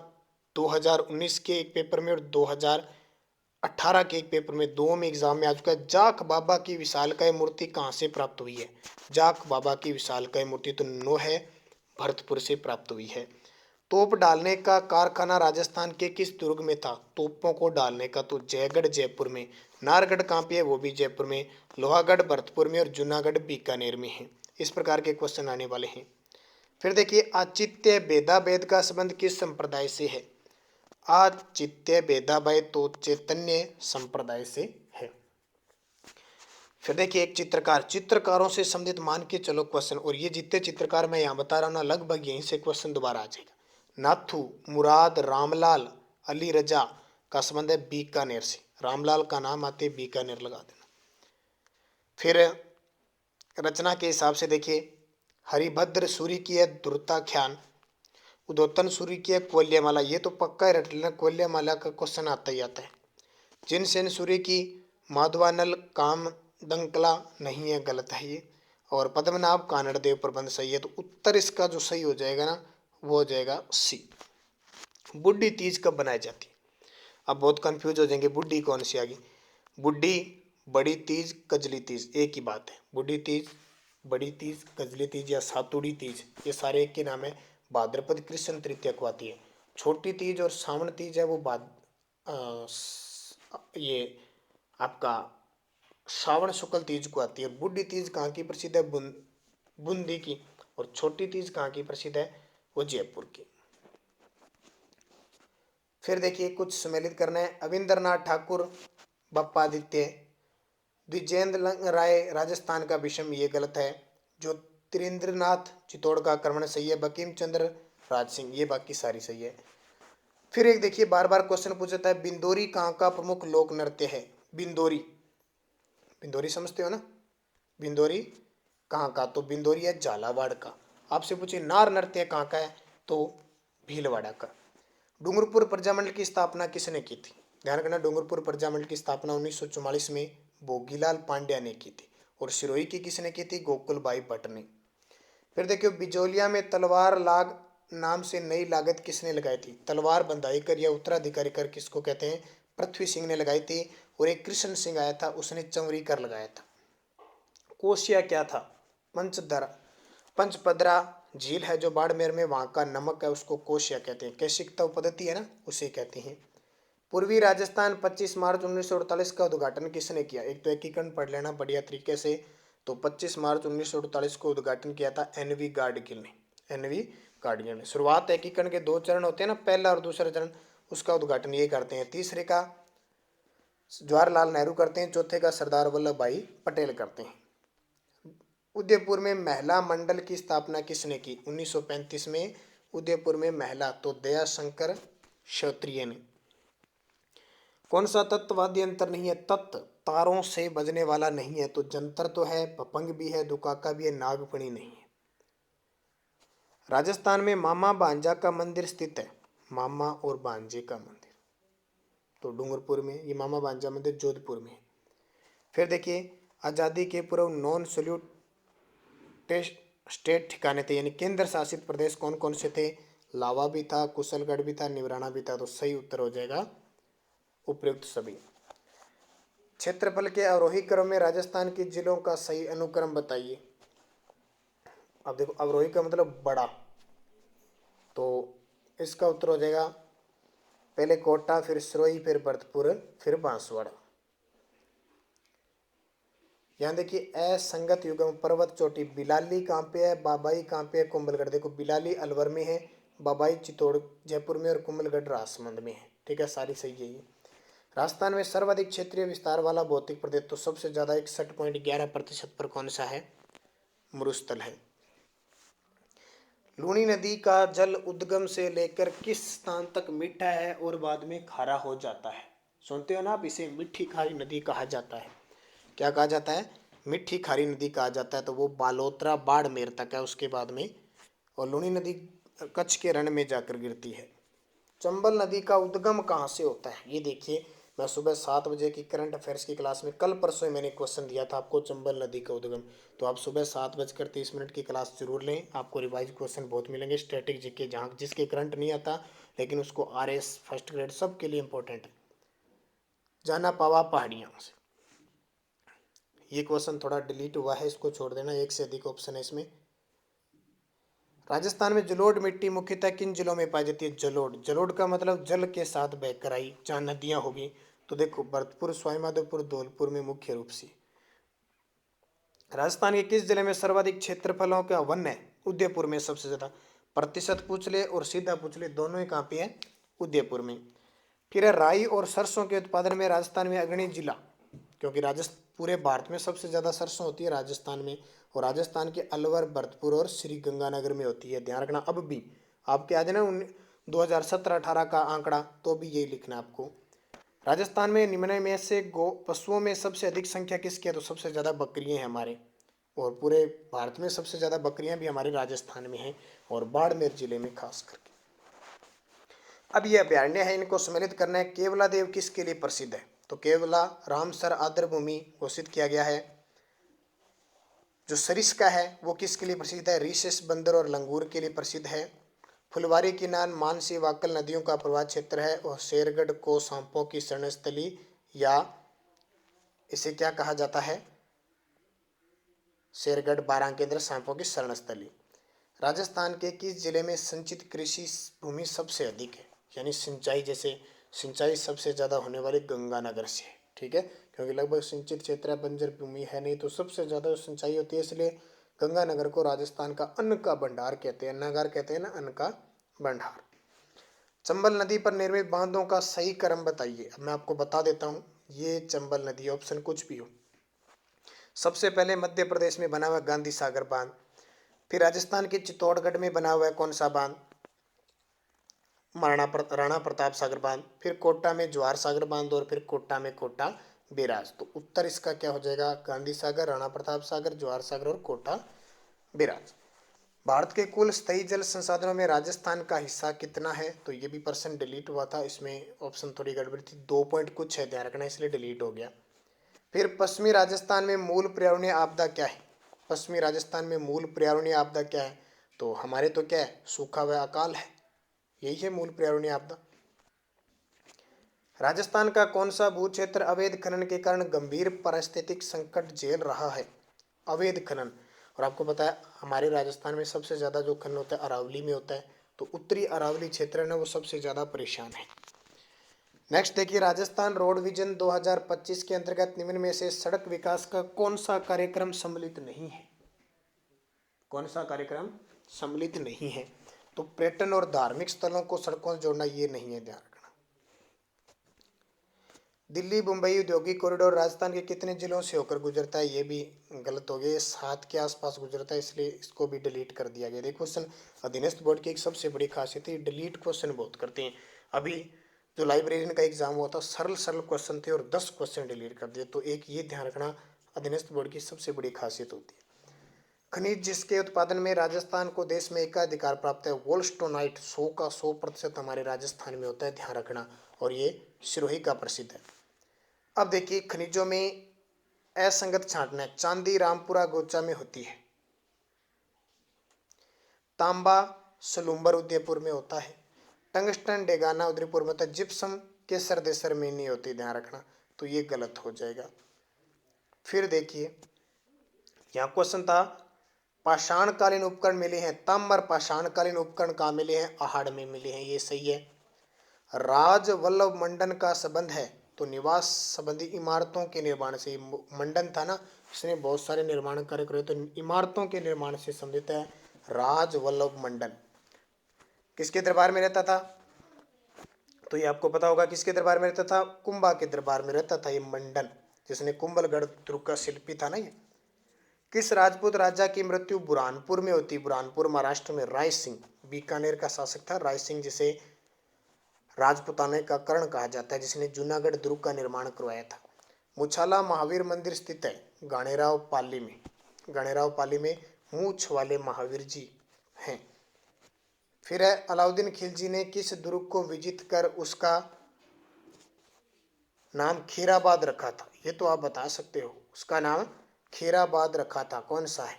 2019 के एक पेपर में और 2018 के एक पेपर में, दो में एग्जाम में आ चुका है। जाख बाबा की विशालकाय मूर्ति कहाँ से प्राप्त हुई है। जाख बाबा की विशालकाय मूर्ति तो नो है, भरतपुर से प्राप्त हुई है। तोप डालने का कारखाना राजस्थान के किस दुर्ग में था। तोपों को डालने का, तो जयगढ़ जयपुर में। नाहरगढ़ कहाँ पे है, वो भी जयपुर में। लोहागढ़ भरतपुर में और जूनागढ़ बीकानेर में है। इस प्रकार के क्वेश्चन आने वाले हैं। फिर देखिए आचित्य भेदाभेद का संबंध किस संप्रदाय से है। आचित्य भेदाभेद तो चैतन्य संप्रदाय से है। फिर देखिए एक चित्रकारों से संबंधित मान के चलो क्वेश्चन, और ये जितने चित्रकार मैं यहाँ बता रहा हूँ ना, लगभग यहीं से क्वेश्चन दोबारा आ जाएगा। नाथू, मुराद, रामलाल, अली रजा का संबंध है बीकानेर से। रामलाल का नाम आते बीकानेर लगा देना। फिर रचना के हिसाब से देखिए हरिभद्र सूरी की है दुर्ताख्यान, उद्योतन सूरी की है कोल्यमाला, ये तो पक्का रट लेना, कोल्यमाला का क्वेश्चन आता ही आता है। जिनसेन सूरी की माधवानल काम दंकला नहीं है, गलत है ये। और पद्मनाभ कानड़देव प्रबंध सही है, तो उत्तर इसका जो सही हो जाएगा ना, वो हो जाएगा सी। बुड्ढी तीज कब बनाई जाती है। अब बहुत कंफ्यूज हो जाएंगे, बुड्ढी कौन सी आ गई। बुड्ढी बड़ी तीज, कजली तीज एक ही बात है। बूढ़ी तीज, बड़ी तीज, कजली तीज या सातुड़ी तीज, ये सारे एक के नाम है। भाद्रपद कृष्ण तृतीया को आती है। छोटी तीज और सावन तीज है वो ये आपका श्रावण शुक्ल तीज को आती है। बूढ़ी तीज कहाँ की प्रसिद्ध है? बूंदी की। और छोटी तीज कहाँ की प्रसिद्ध है? वो जयपुर की। फिर देखिए कुछ सम्मिलित करना है। अविंद्रनाथ ठाकुर, बप्पादित्य, द्विजेंद्र राय राजस्थान का विषम, ये गलत है। जो त्रिंद्रनाथ चित्तौड़ का आक्रमण सही है। बंकिम चंद्र राज सिंह, ये बाकी सारी सही है। फिर एक देखिए बार बार क्वेश्चन पूछता है, बिंदोरी कहाँ का प्रमुख लोक नृत्य है? बिंदोरी, बिंदोरी समझते हो ना? बिंदोरी कहाँ का? तो बिंदोरी है झालावाड़ का। आपसे पूछे नार नृत्य कहाँ का है? तो भीलवाड़ा का। डूंगरपुर प्रजामंडल की स्थापना किसने की थी? ध्यान रखना, डूंगरपुर प्रजामंडल की स्थापना 1944 में भोगीलाल पांड्या ने की थी। और सिरोही की किसने की थी? गोकुलबाई भट्ट ने। फिर देखियो बिजोलिया में तलवार लाग नाम से नई लागत किसने लगाई थी? तलवार बंधाई कर या उत्तराधिकारी कर किसको कहते हैं? पृथ्वी सिंह ने लगाई थी। और एक कृष्ण सिंह आया था, उसने चंवरी कर लगाया था। कोशिया क्या था? पंचदरा, पंचपदरा झील है जो बाड़मेर में, वहां का नमक है उसको कोशिया कहते हैं। कैशिकता पद्धति है ना, उसे कहते हैं। पूर्वी राजस्थान 25 मार्च 1948 का उद्घाटन किसने किया? एक तो एकीकरण पढ़ लेना बढ़िया तरीके से। तो 25 मार्च 1948 को उद्घाटन किया था एनवी गाडगिल ने। एनवी गाडगिल ने। शुरुआत एकीकरण के 2 चरण होते हैं ना, पहला और दूसरा चरण, उसका उद्घाटन ये करते हैं। तीसरे का जवाहरलाल नेहरू करते हैं, चौथे का सरदार वल्लभ भाई पटेल करते हैं। उदयपुर में महिला मंडल की स्थापना किसने की? 1935 में उदयपुर में महिला, तो दया शंकर क्षत्रिय ने। कौन सा तत्ववादी अंतर नहीं है? तत्व तारों से बजने वाला नहीं है, तो जंतर तो है, पपंग भी है, दुकाका भी है, नागफणी नहीं है। राजस्थान में मामा भांजा का मंदिर स्थित है। मामा और भांजे का मंदिर तो डूंगरपुर में, ये मामा भांजा मंदिर जोधपुर में है। फिर देखिए आज़ादी के पूर्व नॉन सल्यूट स्टेट ठिकाने थे, यानी केंद्र शासित प्रदेश कौन कौन से थे? लावा भी था, कुशलगढ़ भी था, निवराना भी था। तो सही उत्तर हो जाएगा उपयुक्त सभी। क्षेत्रफल के अवरोही क्रम में राजस्थान के जिलों का सही अनुक्रम बताइए। अब देखो अवरोही का मतलब बड़ा, तो इसका उत्तर हो जाएगा पहले कोटा, फिर सिरोही, फिर भरतपुर, फिर बांसवाड़ा। यहाँ देखिए असंगत युगम पर्वत चोटी, बिलाली कहाँ पे है, बाबाई कहाँ पे है? कुंभलगढ़। देखो बिलाली अलवर में है, बाबाई चित्तौड़ जयपुर में, और कुंभलगढ़ राजसमंद में है। ठीक है, सारी सही है ये। राजस्थान में सर्वाधिक क्षेत्रीय विस्तार वाला भौतिक प्रदेश, तो सबसे ज्यादा 61.11% पर कौन सा है? मरुस्थल है। लूनी नदी का जल उद्गम से लेकर किस स्थान तक मीठा है और बाद में खारा हो जाता है? सुनते हो ना आप, इसे मीठी खारी नदी कहा जाता है। क्या कहा जाता है? मीठी खारी नदी कहा जाता है। तो वो बालोतरा बाड़मेर तक है, उसके बाद में। और लूनी नदी कच्छ के रण में जाकर गिरती है। चंबल नदी का उद्गम कहाँ से होता है? ये देखिए, मैं सुबह 7 बजे की करंट अफेयर्स की क्लास में कल परसों मैंने क्वेश्चन दिया था आपको, चंबल नदी का उद्गम। तो आप सुबह 7:30 की क्लास जरूर लें, आपको रिवाइज क्वेश्चन बहुत मिलेंगे। स्टैटिक जीके जहाँ जिसके करंट नहीं आता, लेकिन उसको आरएस फर्स्ट ग्रेड सबके लिए इंपॉर्टेंट है। जाना पावा पहाड़ियाँ से, ये क्वेश्चन थोड़ा डिलीट हुआ है, इसको छोड़ देना, एक से अधिक ऑप्शन है इसमें। राजस्थान में जलोढ़ मिट्टी मुख्यतः किन जिलों में पाई जाती है? जलोढ़, जलोढ़ का मतलब जल के साथ बहकर आई, जहाँ नदियां होगी। तो देखो भरतपुर, सवाईमाधोपुर, धौलपुर में मुख्य रूप से। राजस्थान के किस जिले में सर्वाधिक क्षेत्रफलों का वन है? उदयपुर में सबसे ज्यादा। प्रतिशत पूछ ले और सीधा पूछ ले, दोनों ही कहाँ पे है? उदयपुर में। फिर है राई और सरसों के उत्पादन में राजस्थान में अग्रणी जिला, क्योंकि राजस्थान पूरे भारत में सबसे ज़्यादा सरसों होती है राजस्थान में। और राजस्थान के अलवर, भरतपुर और श्री गंगानगर में होती है। ध्यान रखना, अब भी आपके आज ना 2017-18 का आंकड़ा, तो भी यही लिखना आपको। राजस्थान में निम्न में से गौ पशुओं में सबसे अधिक संख्या किसकी है? तो सबसे ज़्यादा बकरियाँ हैं हमारे। और पूरे भारत में सबसे ज़्यादा बकरियाँ भी हमारे राजस्थान में हैं, और बाड़मेर जिले में खास करके। अब ये अभ्यारण्य है, इनको सम्मिलित करना है। केवला देव किसके लिए प्रसिद्ध है? तो केवला रामसर आदर भूमि घोषित किया गया है। जो सरिस्का है वो किसके लिए प्रसिद्ध है? रीसेस बंदर और लंगूर के लिए प्रसिद्ध है। फुलवारी किनान मानसी वाकल नदियों का प्रवाह क्षेत्र है। और शेरगढ़ को सांपों की शरण स्थली या इसे क्या कहा जाता है? शेरगढ़, बारां केंद्र, सांपों की शरण स्थली। राजस्थान के किस जिले में संचित कृषि भूमि सबसे अधिक है? यानी सिंचाई, जैसे सिंचाई सबसे ज्यादा होने वाली गंगानगर से है, ठीक है, क्योंकि लगभग सिंचित क्षेत्र है, बंजर भूमि है नहीं, तो सबसे ज्यादा सिंचाई होती है, इसलिए गंगानगर को राजस्थान का अन्न का भंडार कहते हैं। नगर कहते हैं ना, अन्न का भंडार। चंबल नदी पर निर्मित बांधों का सही क्रम बताइए। अब मैं आपको बता देता हूँ, ये चंबल नदी, ऑप्शन कुछ भी हो। सबसे पहले मध्य प्रदेश में बना हुआ गांधी सागर बांध, फिर राजस्थान के चित्तौड़गढ़ में बना हुआ है कौन सा बांध? राणा प्रताप सागर बांध, फिर कोटा में जवाहर सागर बांध, और फिर कोटा में कोटा बिराज। तो उत्तर इसका क्या हो जाएगा? गांधी सागर, राणा प्रताप सागर, जवाहर सागर और कोटा बिराज। भारत के कुल स्थायी जल संसाधनों में राजस्थान का हिस्सा कितना है? तो ये भी पर्सन डिलीट हुआ था, इसमें ऑप्शन थोड़ी गड़बड़ी थी, 2 पॉइंट कुछ है, ध्यान रखना, इसलिए डिलीट हो गया। फिर पश्चिमी राजस्थान में मूल पर्यावरणीय आपदा क्या है? पश्चिमी राजस्थान में मूल पर्यावरणीय आपदा क्या है? तो हमारे तो क्या है, सूखा व अकाल है, यही है मूल पर्यावरणीय आपदा। राजस्थान का कौन सा भू क्षेत्र अवैध खनन के कारण गंभीर पारिस्थितिक संकट झेल रहा है? अवैध खनन, और आपको पता है हमारे राजस्थान में सबसे ज्यादा जो खनन होता है अरावली में होता है, तो उत्तरी अरावली क्षेत्र है ना, वो सबसे ज्यादा परेशान है। नेक्स्ट देखिए, राजस्थान रोड विजन 2025 के अंतर्गत निम्न में से सड़क विकास का कौन सा कार्यक्रम सम्मिलित नहीं है? कौन सा कार्यक्रम सम्मिलित नहीं है? तो पर्यटन और धार्मिक स्थलों को सड़कों से जोड़ना, ये नहीं है, ध्यान रखना। दिल्ली मुंबई औद्योगिक कॉरिडोर राजस्थान के कितने जिलों से होकर गुजरता है? ये भी गलत हो गया, ये 7 के आसपास गुजरता है, इसलिए इसको भी डिलीट कर दिया गया। देखो क्वेश्चन अधीनस्थ बोर्ड की एक सबसे बड़ी खासियत है, डिलीट क्वेश्चन बहुत करते हैं। अभी जो लाइब्रेरियन का एग्जाम हुआ था, सरल सरल क्वेश्चन थे और 10 क्वेश्चन डिलीट कर दिए, तो एक ये ध्यान रखना, अधीनस्थ बोर्ड की सबसे बड़ी खासियत होती है। खनिज जिसके उत्पादन में राजस्थान को देश में एकाधिकार प्राप्त है, वोल्स्टोनाइट, 100 का 100% हमारे राजस्थान में होता है, ध्यान रखना, और ये सिरोही का प्रसिद्ध है। अब देखिए, खनिजों में असंगत छांटना है, चांदी रामपुरा गोचा में होती है, तांबा सलूम्बर उदयपुर में होता है, टंगस्टन डेगाना उदयपुर में होता है, जिप्सम केसर देसर में नहीं होती, ध्यान रखना, तो ये गलत हो जाएगा। फिर देखिए, यहाँ क्वेश्चन था पाषाणकालीन उपकरण मिले हैं, ताम्र पाषाणकालीन उपकरण कहाँ मिले हैं? आहड़ में मिले हैं, ये सही है। राज वल्लभ मंडन का संबंध है, तो निवास संबंधी इमारतों के निर्माण से, मंडन था ना, इसने बहुत सारे निर्माण कार्य करे, तो इमारतों के निर्माण से संबंधित है राज वल्लभ मंडन। किसके दरबार में रहता था? तो ये आपको पता होगा, किसके दरबार में रहता था? कुंभा के दरबार में रहता था ये मंडन, जिसने कुंभलगढ़ दुर्ग का शिल्पी था ना ये। किस राजपूत राजा की मृत्यु बुरहानपुर में होती? बुरहानपुर महाराष्ट्र में, राय सिंह, बीकानेर का शासक था राय सिंह, जिसे राजपुताने का कर्ण कहा जाता है, जिसने जूनागढ़ दुर्ग का निर्माण करवाया था। मुछाला महावीर मंदिर स्थित है गाणेराव पाली में, गाणेराव पाली में मूछ वाले महावीर जी हैं। फिर है, अलाउद्दीन खिलजी ने किस दुर्ग को विजित कर उसका नाम खीराबाद रखा था? ये तो आप बता सकते हो, उसका नाम खीराबाद रखा था, कौन सा है?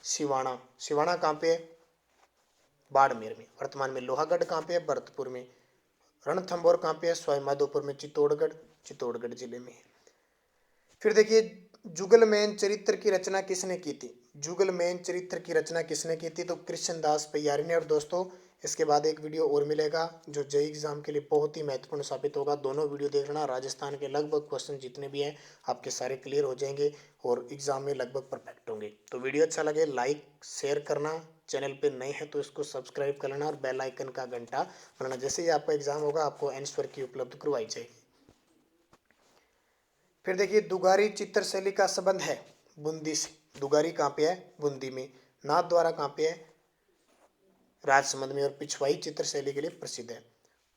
सिवाना। सिवाना कहाँ पे है? बाड़मेर में। वर्तमान में लोहागढ़ कहाँ पे है? भरतपुर में। रणथंभौर कहाँ पे है? सवाईमाधोपुर में। चित्तौड़गढ़, चित्तौड़गढ़ जिले में है। फिर देखिए, जुगलमैन चरित्र की रचना किसने की थी? जुगलमैन चरित्र की रचना किसने की थी? तो कृष्णदास पैयारी ने। और दोस्तों, इसके बाद एक वीडियो और मिलेगा जो जेईई एग्जाम के लिए बहुत ही महत्वपूर्ण साबित होगा, दोनों वीडियो देखना। राजस्थान के लगभग क्वेश्चन जितने भी हैं आपके सारे क्लियर हो जाएंगे और एग्जाम में लगभग परफेक्ट होंगे। तो वीडियो अच्छा लगे लाइक शेयर करना, चैनल पे नए हैं तो इसको सब्सक्राइब कर लेना और बेल आइकन का घंटा बनाना, जैसे ही आपका एग्जाम होगा आपको आंसर की उपलब्ध करवाई जाएगी। फिर देखिए, दुगारी चित्र शैली का संबंध है बूंदी से। दुगारी कहाँ पे है? बूंदी में। नाथ द्वारा कहाँ पे है? राजसमंद में। और पिछवाई चित्र शैली के लिए प्रसिद्ध है।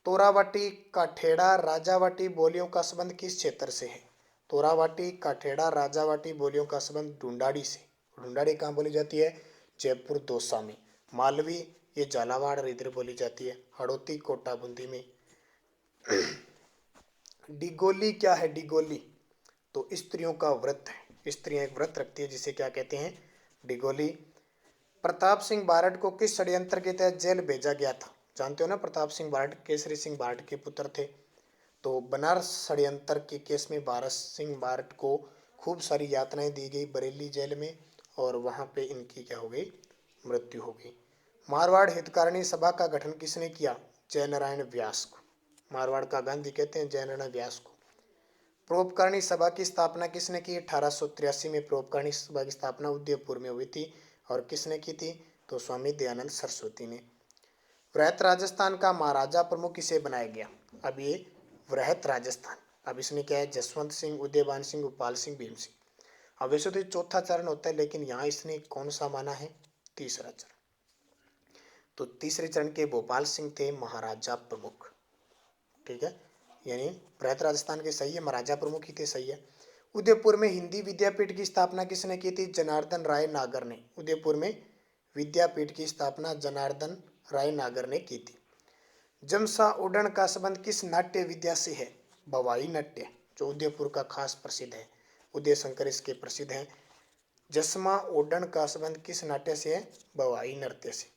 तोरावाटी काठेड़ा राजावाटी बोलियों का संबंध किस क्षेत्र से है? तोरावाटी काठेड़ा राजावाटी बोलियों का संबंध ढूंढाड़ी से। ढूंढाड़ी कहाँ बोली जाती है? जयपुर दौसा में। मालवी ये झालावाड़ और इधर बोली जाती है। हड़ौती कोटा बूंदी में। डिगोली क्या है? डिगोली तो स्त्रियों का व्रत है, स्त्रियां एक व्रत रखती है जिसे क्या कहते हैं? डिगोली। प्रताप सिंह बारड को किस षड्यंत्र के तहत जेल भेजा गया था? जानते हो ना, प्रताप सिंह बारड केसरी सिंह बारड के पुत्र थे। तो बनारस षड्यंत्र के केस में भारत सिंह बार्ट को खूब सारी यातनाएं दी गई बरेली जेल में, और वहां पे इनकी क्या हो गई, मृत्यु हो गई। मारवाड़ हितकारिणी सभा का गठन किसने किया, जयनारायण व्यास को। मारवाड़ का गांधी कहते हैं जयनारायण व्यास को। परोपकारिणी सभा की स्थापना किसने की, 1883 में परोपकारिणी सभा की स्थापना उदयपुर में हुई थी, और किसने की थी, तो स्वामी दयानंद सरस्वती ने। वृहत राजस्थान का महाराजा प्रमुख किसे बनाया गया, अब ये वृहत राजस्थान, अब इसने क्या है, जसवंत सिंह, उदयभान सिंह, गोपाल सिंह, भीम सिंह। अब वैसे तो ये चौथा चरण होता है, लेकिन यहाँ इसने कौन सा माना है, तीसरा चरण। तो तीसरे चरण के भोपाल सिंह थे महाराजा प्रमुख, ठीक है, यानी वृहत राजस्थान के सही है, महाराजा प्रमुख ही थे, सही है। उदयपुर में हिंदी विद्यापीठ की स्थापना किसने की थी, जनार्दन राय नागर ने। उदयपुर में विद्यापीठ की स्थापना जनार्दन राय नागर ने की थी। जमसा उडन का संबंध किस नाट्य विद्या से है, भवाई नाट्य, जो उदयपुर का खास प्रसिद्ध है, उदय शंकर इसके प्रसिद्ध हैं। जसमा ओडन का संबंध किस नाट्य से है, भवाई नृत्य से।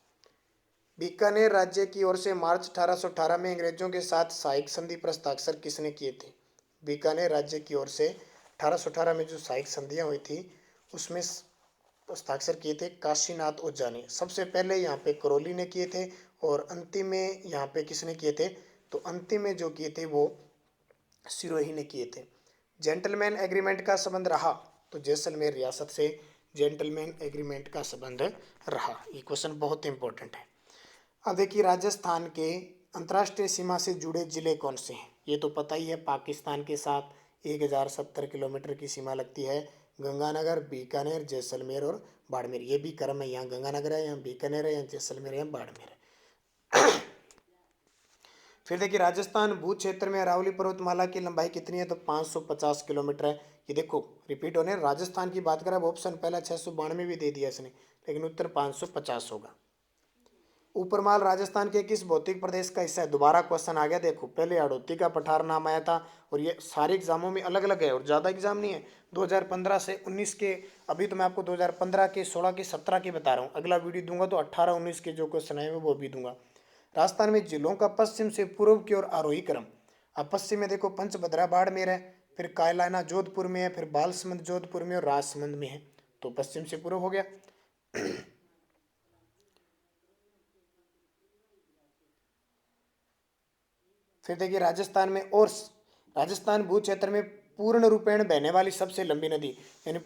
बीकानेर राज्य की ओर से मार्च 1818 में अंग्रेजों के साथ सहायक संधि पर हस्ताक्षर किसने किए थे। बीकानेर राज्य की ओर से 1818 में जो सहायक संधियां हुई थी उसमें हस्ताक्षर किए थे काशीनाथ ओझा ने। सबसे पहले यहाँ पे करौली ने किए थे, और अंतिम में यहाँ पे किसने किए थे, तो अंतिम में जो किए थे वो सिरोही ने किए थे। जेंटलमैन एग्रीमेंट का संबंध रहा, तो जैसलमेर रियासत से जेंटलमैन एग्रीमेंट का संबंध रहा। ये क्वेश्चन बहुत इंपॉर्टेंट है। अब देखिए राजस्थान के अंतर्राष्ट्रीय सीमा से जुड़े जिले कौन से हैं, ये तो पता ही है, पाकिस्तान के साथ 1070 किलोमीटर की सीमा लगती है। गंगानगर, बीकानेर, जैसलमेर और बाड़मेर, ये भी क्रम है, यहाँ गंगानगर है, यहाँ बीकानेर है, यहाँ जैसलमेर है, यहाँ बाड़मेर है। फिर देखिए राजस्थान भू क्षेत्र में अरावली पर्वतमाला की लंबाई कितनी है, तो 550 किलोमीटर है। ये देखो रिपीट होने, राजस्थान की बात करें, ऑप्शन पहला 692 भी दे दिया इसने, लेकिन उत्तर 550 होगा। ऊपरमाल राजस्थान के किस भौतिक प्रदेश का हिस्सा है, दोबारा क्वेश्चन आ गया। देखो पहले हाड़ौती का पठार नाम आया था, और ये सारे एग्जामों में अलग अलग है, और ज़्यादा एग्जाम नहीं है। 2015 से 19 के, अभी तो मैं आपको 2015 के, 16 के, 17 के बता रहा हूँ। अगला वीडियो दूंगा तो 18 19 के जो क्वेश्चन है वो भी दूंगा। राजस्थान में जिलों का पश्चिम से पूर्व की ओर आरोही क्रम, अब पश्चिम में देखो पंचभद्रा बाड़मेर है, फिर कायलाना जोधपुर में है, फिर बालसमंद जोधपुर में और राजसमंद में है, तो पश्चिम से पूर्व हो गया। फिर देखिए राजस्थान में, और राजस्थान भू क्षेत्र में पूर्ण रूपेण बहने वाली सबसे लंबी नदी, यानी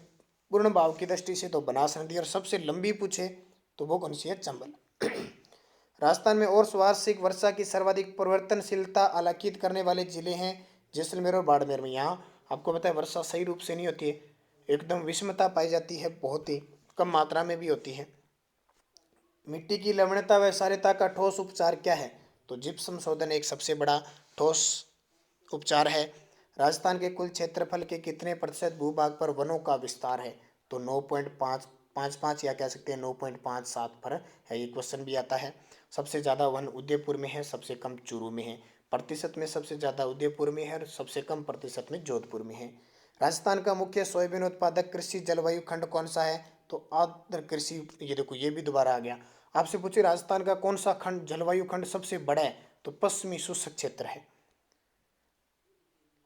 पूर्ण भाव की दृष्टि से तो बनास नदी, और सबसे लंबी पूछे तो वो कौन सी है, चंबल। राजस्थान में और वार्षिक वर्षा की सर्वाधिक परिवर्तनशीलता आलाकित करने वाले जिले हैं जैसलमेर और बाड़मेर में। यहाँ आपको पता है वर्षा सही रूप से नहीं होती है, एकदम विषमता पाई जाती है, बहुत ही कम मात्रा में भी होती है। मिट्टी की लवणता व क्षारीयता का ठोस उपचार क्या है, तो जिप्सम शोधन एक सबसे बड़ा ठोस उपचार है। राजस्थान के कुल क्षेत्रफल के कितने प्रतिशत भूभाग पर वनों का विस्तार है, तो 9.555 या कह सकते हैं 9.57 पर है। ये क्वेश्चन भी आता है। सबसे ज़्यादा वन उदयपुर में है, सबसे कम चूरू में है। प्रतिशत में सबसे ज़्यादा उदयपुर में है और सबसे कम प्रतिशत में जोधपुर में है। राजस्थान का मुख्य सोयाबीन उत्पादक कृषि जलवायु खंड कौन सा है, तो आर्द्र कृषि। ये देखो ये भी दोबारा आ गया, आपसे पूछिए राजस्थान का कौन सा खंड, जलवायु खंड सबसे बड़ा है, तो पश्चिमी शुष्क क्षेत्र है।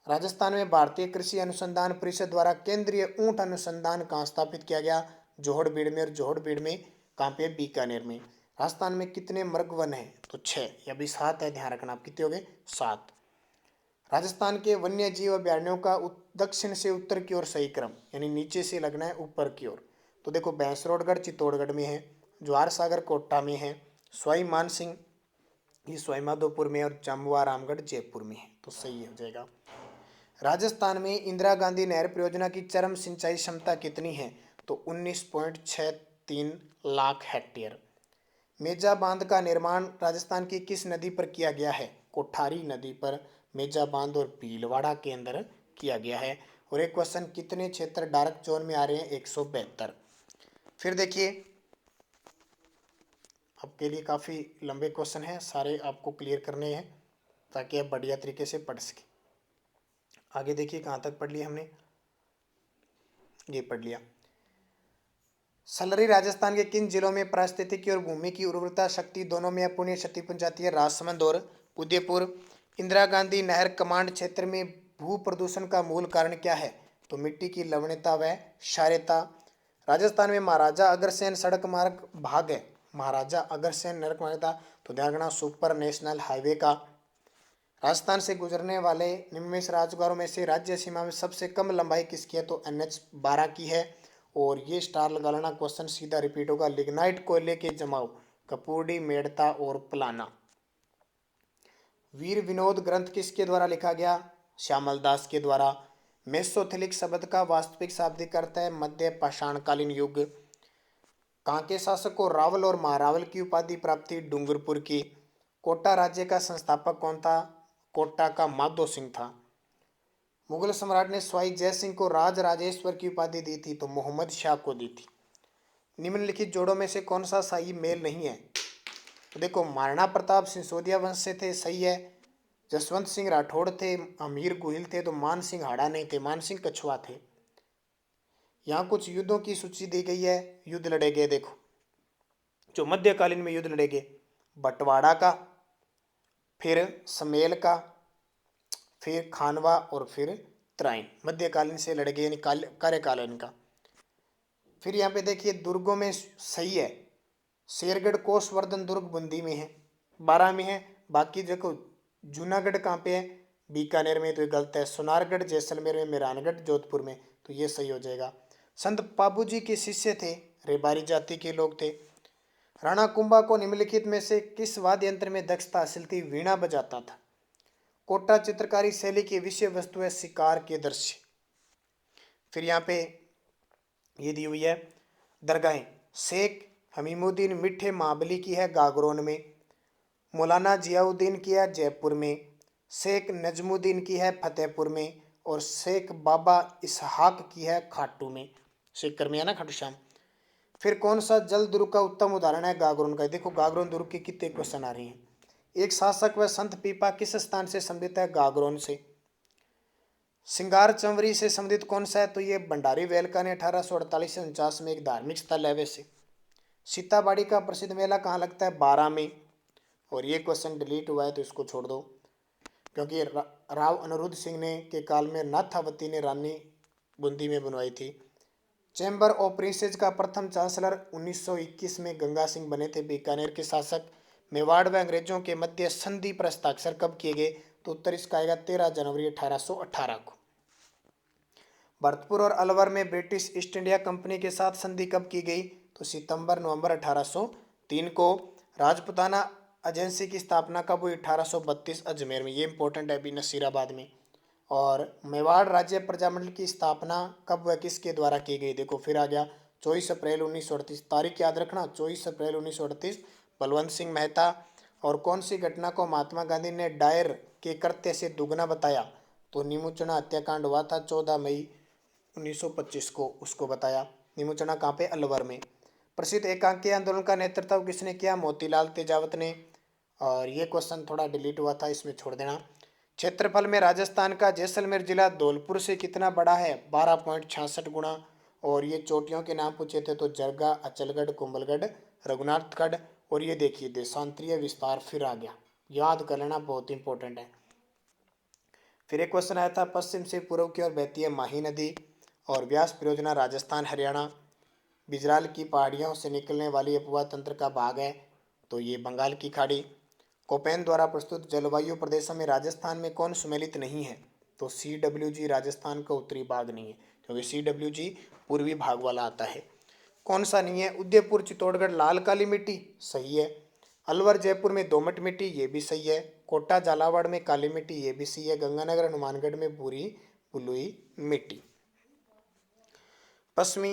राजस्थान में भारतीय कृषि अनुसंधान परिषद द्वारा केंद्रीय ऊंट अनुसंधान कहाँ स्थापित किया गया, जोहड़बीड़ में, और जोहड़बीड़ में कहाँ पे, बीकानेर में। राजस्थान में कितने मृग वन है, तो 6 या भी 7 है, ध्यान रखना आप, कितने हो गए, 7। राजस्थान के वन्य जीव अभ्यारण्यों का दक्षिण से उत्तर की ओर सही क्रम, यानी नीचे से लगना है ऊपर की ओर। तो देखो भैंसरोडगढ़ चित्तौड़गढ़ में है, ज्वार सागर कोटा में है, सवाई मानसिंह ये सवाई माधोपुर में, और जामुआ रामगढ़ जयपुर में है, तो सही हो जाएगा। राजस्थान में इंदिरा गांधी नहर परियोजना की चरम सिंचाई क्षमता कितनी है, तो 19.63 लाख हेक्टेयर। मेजा बांध का निर्माण राजस्थान की किस नदी पर किया गया है, कोठारी नदी पर मेजा बांध और भीलवाड़ा के अंदर किया गया है। और एक क्वेश्चन, कितने क्षेत्र डार्क जोन में आ रहे हैं, 172। फिर देखिए आपके लिए काफ़ी लंबे क्वेश्चन हैं, सारे आपको क्लियर करने हैं ताकि आप बढ़िया तरीके से पढ़ सकें। आगे देखिए कहाँ तक पढ़ लिया हमने, ये पढ़ लिया। सलरी राजस्थान के किन जिलों में पारिस्थितिकी और भूमि की उर्वरता शक्ति दोनों में अपूर्णीय क्षति पहुंचाती है, राजसमंद और उदयपुर। इंदिरा गांधी नहर कमांड क्षेत्र में भू प्रदूषण का मूल कारण क्या है? तो मिट्टी की लवणता व क्षारीयता। राजस्थान में महाराजा अग्रसेन सड़क मार्ग भाग है। महाराजा अग्रसेन नरक मार्ग था, तो ध्यान रखना सुपर नेशनल हाईवे का। राजस्थान से गुजरने वाले निम्नमें से राजमार्गों में से राज्य सीमा में सबसे कम लंबाई किसकी है? तो NH12 की है। और ये स्टार लगा लेना, क्वेश्चन सीधा रिपीट होगा। लिग्नाइट कोयले के जमाव कपूरडी, मेड़ता और पलाना। वीर विनोद ग्रंथ किसके द्वारा लिखा गया? श्यामल दास के द्वारा। मेसोथिलिक शब्द का वास्तविक शाब्दिक अर्थ है मध्य पाषाणकालीन युग। कांके शासक को रावल और महारावल की उपाधि प्राप्त थी? डूंगरपुर की। कोटा राज्य का संस्थापक कौन था? कोटा का माधो सिंह था। मुगल सम्राट ने स्वाई जय सिंह को राज राजेश्वर की उपाधि दी थी? तो मोहम्मद शाह को दी थी। निम्नलिखित जोड़ों में से कौन सा सही मेल नहीं है? तो देखो, महाराणा प्रताप सिसोदिया वंश से थे, सही है। जसवंत सिंह राठौड़ थे, अमीर गुहिल थे, तो मान सिंह हाड़ा नहीं थे, मान सिंह कछुआ थे। यहाँ कुछ युद्धों की सूची दी गई है, युद्ध लड़े गए। देखो, जो मध्यकालीन में युद्ध लड़े गए, बंटवाड़ा का, फिर समेल का, फिर खानवा और फिर तराइन। मध्यकालीन से लड़े गए, यानी कार्यकालीन का। फिर यहाँ पे देखिए दुर्गों में सही है, शेरगढ़ कोसवर्धन दुर्ग बूंदी में है, 12 में है। बाकी देखो, जूनागढ़ कहाँ पे है? बीकानेर में, तो ये गलत है। सोनारगढ़ जैसलमेर में, मेहरानगढ़ जोधपुर में, तो ये सही हो जाएगा। संत पाबू जी के शिष्य थे, रेबारी जाति के लोग थे। राणा कुंभा को निम्नलिखित में से किस वाद्य यंत्र में दक्षता हासिल थी? वीणा बजाता था। कोटा चित्रकारी शैली की विषय वस्तु है शिकार के दृश्य। फिर यहाँ पे ये दी हुई है दरगाहें। शेख हमीमुद्दीन मिठे महाबली की है गागरोन में। मौलाना जियाउद्दीन की है जयपुर में। शेख नजमुद्दीन की है फतेहपुर में। और शेख बाबा इसहाक की है खाटू में। शेख में है ना, खाटू श्याम। फिर कौन सा जल दुर्ग का उत्तम उदाहरण है? गागरोन का। देखो, गागरोन दुर्ग के कितने क्वेश्चन आ रही हैं। एक शासक व संत पीपा किस स्थान से संबंधित है? गागरोन से। सिंगार चंवरी से संबंधित कौन सा है? तो ये भंडारी वेलका ने 1848 से 49 में एक धार्मिक स्थल है वैसे। सीताबाड़ी का प्रसिद्ध मेला कहाँ लगता है? 12 में। और ये क्वेश्चन डिलीट हुआ है, तो इसको छोड़ दो, क्योंकि राव अनिरुद्ध सिंह ने के काल में नाथावती ने रानी बूंदी में बनवाई थी। चैम्बर ऑफ प्रिंसेस का प्रथम चांसलर 1921 में गंगा सिंह बने थे, बीकानेर के शासक। मेवाड़ व अंग्रेजों के मध्य संधि पर हस्ताक्षर कब किए गए? तो उत्तर इसका आएगा 13 जनवरी 1818 को। भरतपुर और अलवर में ब्रिटिश ईस्ट इंडिया कंपनी के साथ संधि कब की गई? तो सितंबर नवंबर 1803 को। राजपुताना एजेंसी की स्थापना कब हुई? 1832 अजमेर में। ये इंपॉर्टेंट है, अभी नसीराबाद में। और मेवाड़ राज्य प्रजामंडल की स्थापना कब व किसके द्वारा की गई? देखो, फिर आ गया 24 अप्रैल 1938। तारीख याद रखना, 24 अप्रैल 1938, बलवंत सिंह मेहता। और कौन सी घटना को महात्मा गांधी ने डायर के कृत्य से दुगना बताया? तो निमुचना हत्याकांड हुआ था 14 मई 1925 को, उसको बताया। निमुचना कहाँ पे? अलवर में। प्रसिद्ध एकांकी आंदोलन का नेतृत्व किसने किया? मोतीलाल तेजावत ने। और ये क्वेश्चन थोड़ा डिलीट हुआ था, इसमें छोड़ देना। क्षेत्रफल में राजस्थान का जैसलमेर जिला धौलपुर से कितना बड़ा है? 12.66 गुना। और ये चोटियों के नाम पूछे थे, तो जरगा, अचलगढ़, कुंभलगढ़, रघुनाथगढ़। और ये देखिए देशांतरीय विस्तार फिर आ गया, याद कर लेना, बहुत इंपॉर्टेंट है। फिर एक क्वेश्चन आया था, पश्चिम से पूर्व की ओर बहती है माही नदी। और व्यास परियोजना राजस्थान हरियाणा। बिजराल की पहाड़ियों से निकलने वाली अपवाह तंत्र का भाग है, तो ये बंगाल की खाड़ी। कोपेन द्वारा प्रस्तुत जलवायु प्रदेशों में राजस्थान में कौन सुमेलित नहीं है? तो CWG राजस्थान का उत्तरी भाग नहीं है, क्योंकि CWG पूर्वी भाग वाला आता है। कौन सा नहीं है? उदयपुर चित्तौड़गढ़ लाल काली मिट्टी, सही है। अलवर जयपुर में दोमट मिट्टी, ये भी सही है। कोटा झालावाड़ में काली मिट्टी, ये भी सही है। गंगानगर हनुमानगढ़ में भूरी बलुई मिट्टी। पश्चिमी,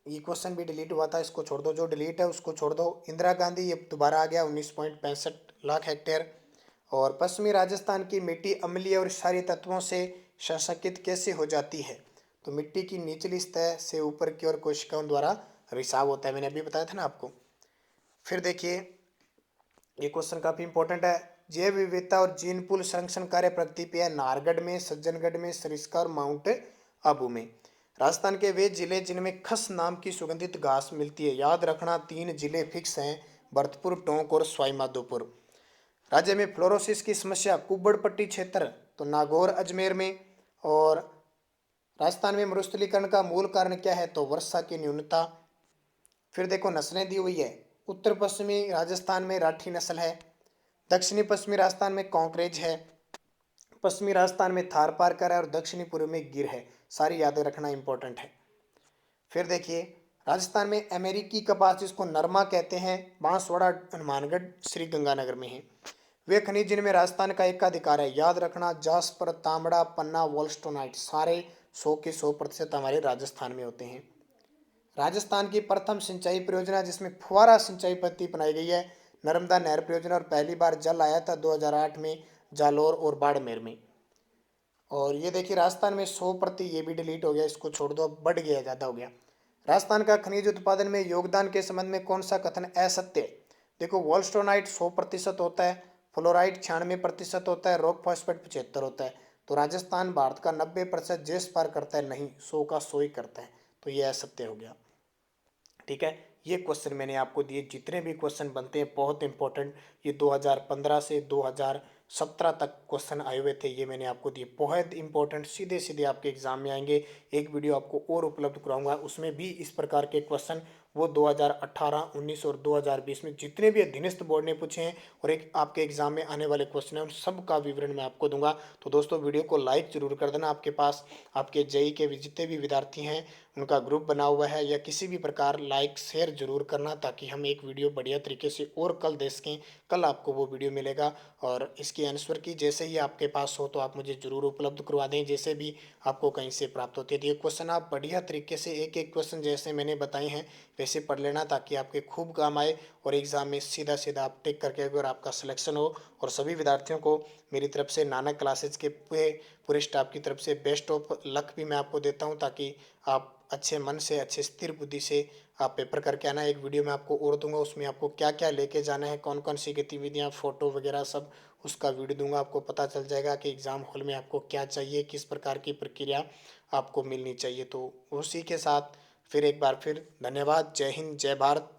ये क्वेश्चन भी डिलीट हुआ था, इसको छोड़ दो, जो डिलीट है उसको छोड़ दो। इंदिरा गांधी, ये दोबारा आ गया, 19.65 लाख हेक्टेयर। और पश्चिमी राजस्थान की मिट्टी अम्लीय और क्षारीय तत्वों से संशकित कैसे हो जाती है? तो मिट्टी की निचली सतह से ऊपर की ओर कोशिकाओं द्वारा रिसाव होता है, मैंने अभी बताया था ना आपको। फिर देखिए, ये क्वेश्चन काफी इंपॉर्टेंट है। जैव विविधता और जीन पूल संरक्षण कार्य प्रगति पे है, नाहरगढ़ में, सज्जनगढ़ में, सरिस्का और माउंट आबू में। राजस्थान के वे जिले जिनमें खस नाम की सुगंधित घास मिलती है, याद रखना 3 जिले फिक्स हैं, भरतपुर, टोंक और सवाई माधोपुर। राज्य में फ्लोरोसिस की समस्या कुब्बड़ पट्टी क्षेत्र तो नागौर अजमेर में। और राजस्थान में मरुस्थलीकरण का मूल कारण क्या है तो वर्षा की न्यूनता। फिर देखो नस्लें दी हुई है, उत्तर पश्चिमी राजस्थान में राठी नस्ल है, दक्षिणी पश्चिमी राजस्थान में कॉन्क्रेज है, पश्चिमी राजस्थान में थार पारकर है और दक्षिणी पूर्व में गिर है। सारी याद रखना इंपॉर्टेंट है। फिर देखिए राजस्थान में अमेरिकी कपास जिसको नरमा कहते हैं, बांसवाड़ा हनुमानगढ़ श्री गंगानगर में है। वे खनिज जिनमें राजस्थान का एकाधिकार है, याद रखना जास्पर, तांबड़ा, पन्ना, वोल्स्टोनाइट, सारे 100 के 100% हमारे राजस्थान में होते हैं। राजस्थान की प्रथम सिंचाई परियोजना जिसमें फुहारा सिंचाई पद्धति अपनाई गई है, नर्मदा नहर परियोजना, और पहली बार जल आया था 2008 में जालौर और बाड़मेर में। और ये देखिए राजस्थान में 100%, ये भी डिलीट हो गया, इसको छोड़ दो, अब बढ़ गया, ज़्यादा हो गया। राजस्थान का खनिज उत्पादन में योगदान के संबंध में कौन सा कथन असत्य है? देखो वोल्स्टोनाइट 100% होता है, फ्लोराइड 96% होता है, रॉक फॉस्फेट 75 होता है। तो राजस्थान भारत का 90% जेस पार करता है, नहीं 100 का 100 ही करता है, तो ये असत्य हो गया। ठीक है, ये क्वेश्चन मैंने आपको दिए, जितने भी क्वेश्चन बनते हैं बहुत इंपॉर्टेंट, ये 2015 से 2017 तक क्वेश्चन आए हुए थे, ये मैंने आपको दिए, बहुत इंपॉर्टेंट, सीधे सीधे आपके एग्जाम में आएंगे। एक वीडियो आपको और उपलब्ध कराऊंगा, उसमें भी इस प्रकार के क्वेश्चन वो 2018, 19 और 2020 में जितने भी अधीनस्थ बोर्ड ने पूछे हैं और एक आपके एग्जाम में आने वाले क्वेश्चन हैं, उन सब का विवरण मैं आपको दूंगा। तो दोस्तों वीडियो को लाइक जरूर कर देना। आपके पास आपके जेई के जितने भी विद्यार्थी हैं उनका ग्रुप बना हुआ है, या किसी भी प्रकार लाइक शेयर जरूर करना, ताकि हम एक वीडियो बढ़िया तरीके से और कल दे सकें। कल आपको वो वीडियो मिलेगा, और इसकी आंसर की जैसे ही आपके पास हो तो आप मुझे जरूर उपलब्ध करवा दें, जैसे भी आपको कहीं से प्राप्त होती है। तो ये क्वेश्चन आप बढ़िया तरीके से एक एक क्वेश्चन जैसे मैंने बताए हैं वैसे पढ़ लेना, ताकि आपके खूब काम आए और एग्जाम में सीधा सीधा आप टिक करके अगर आपका सिलेक्शन हो। और सभी विद्यार्थियों को मेरी तरफ से, नानक क्लासेज के पूरे स्टाफ की तरफ से बेस्ट ऑफ लक भी मैं आपको देता हूँ, ताकि आप अच्छे मन से, अच्छे स्थिर बुद्धि से आप पेपर करके आना। एक वीडियो मैं आपको और दूंगा, उसमें आपको क्या क्या लेके जाना है, कौन कौन सी गतिविधियां, फोटो वगैरह सब, उसका वीडियो दूंगा। आपको पता चल जाएगा कि एग्ज़ाम हॉल में आपको क्या चाहिए, किस प्रकार की प्रक्रिया आपको मिलनी चाहिए। तो उसी के साथ फिर एक बार फिर धन्यवाद। जय हिंद, जय भारत।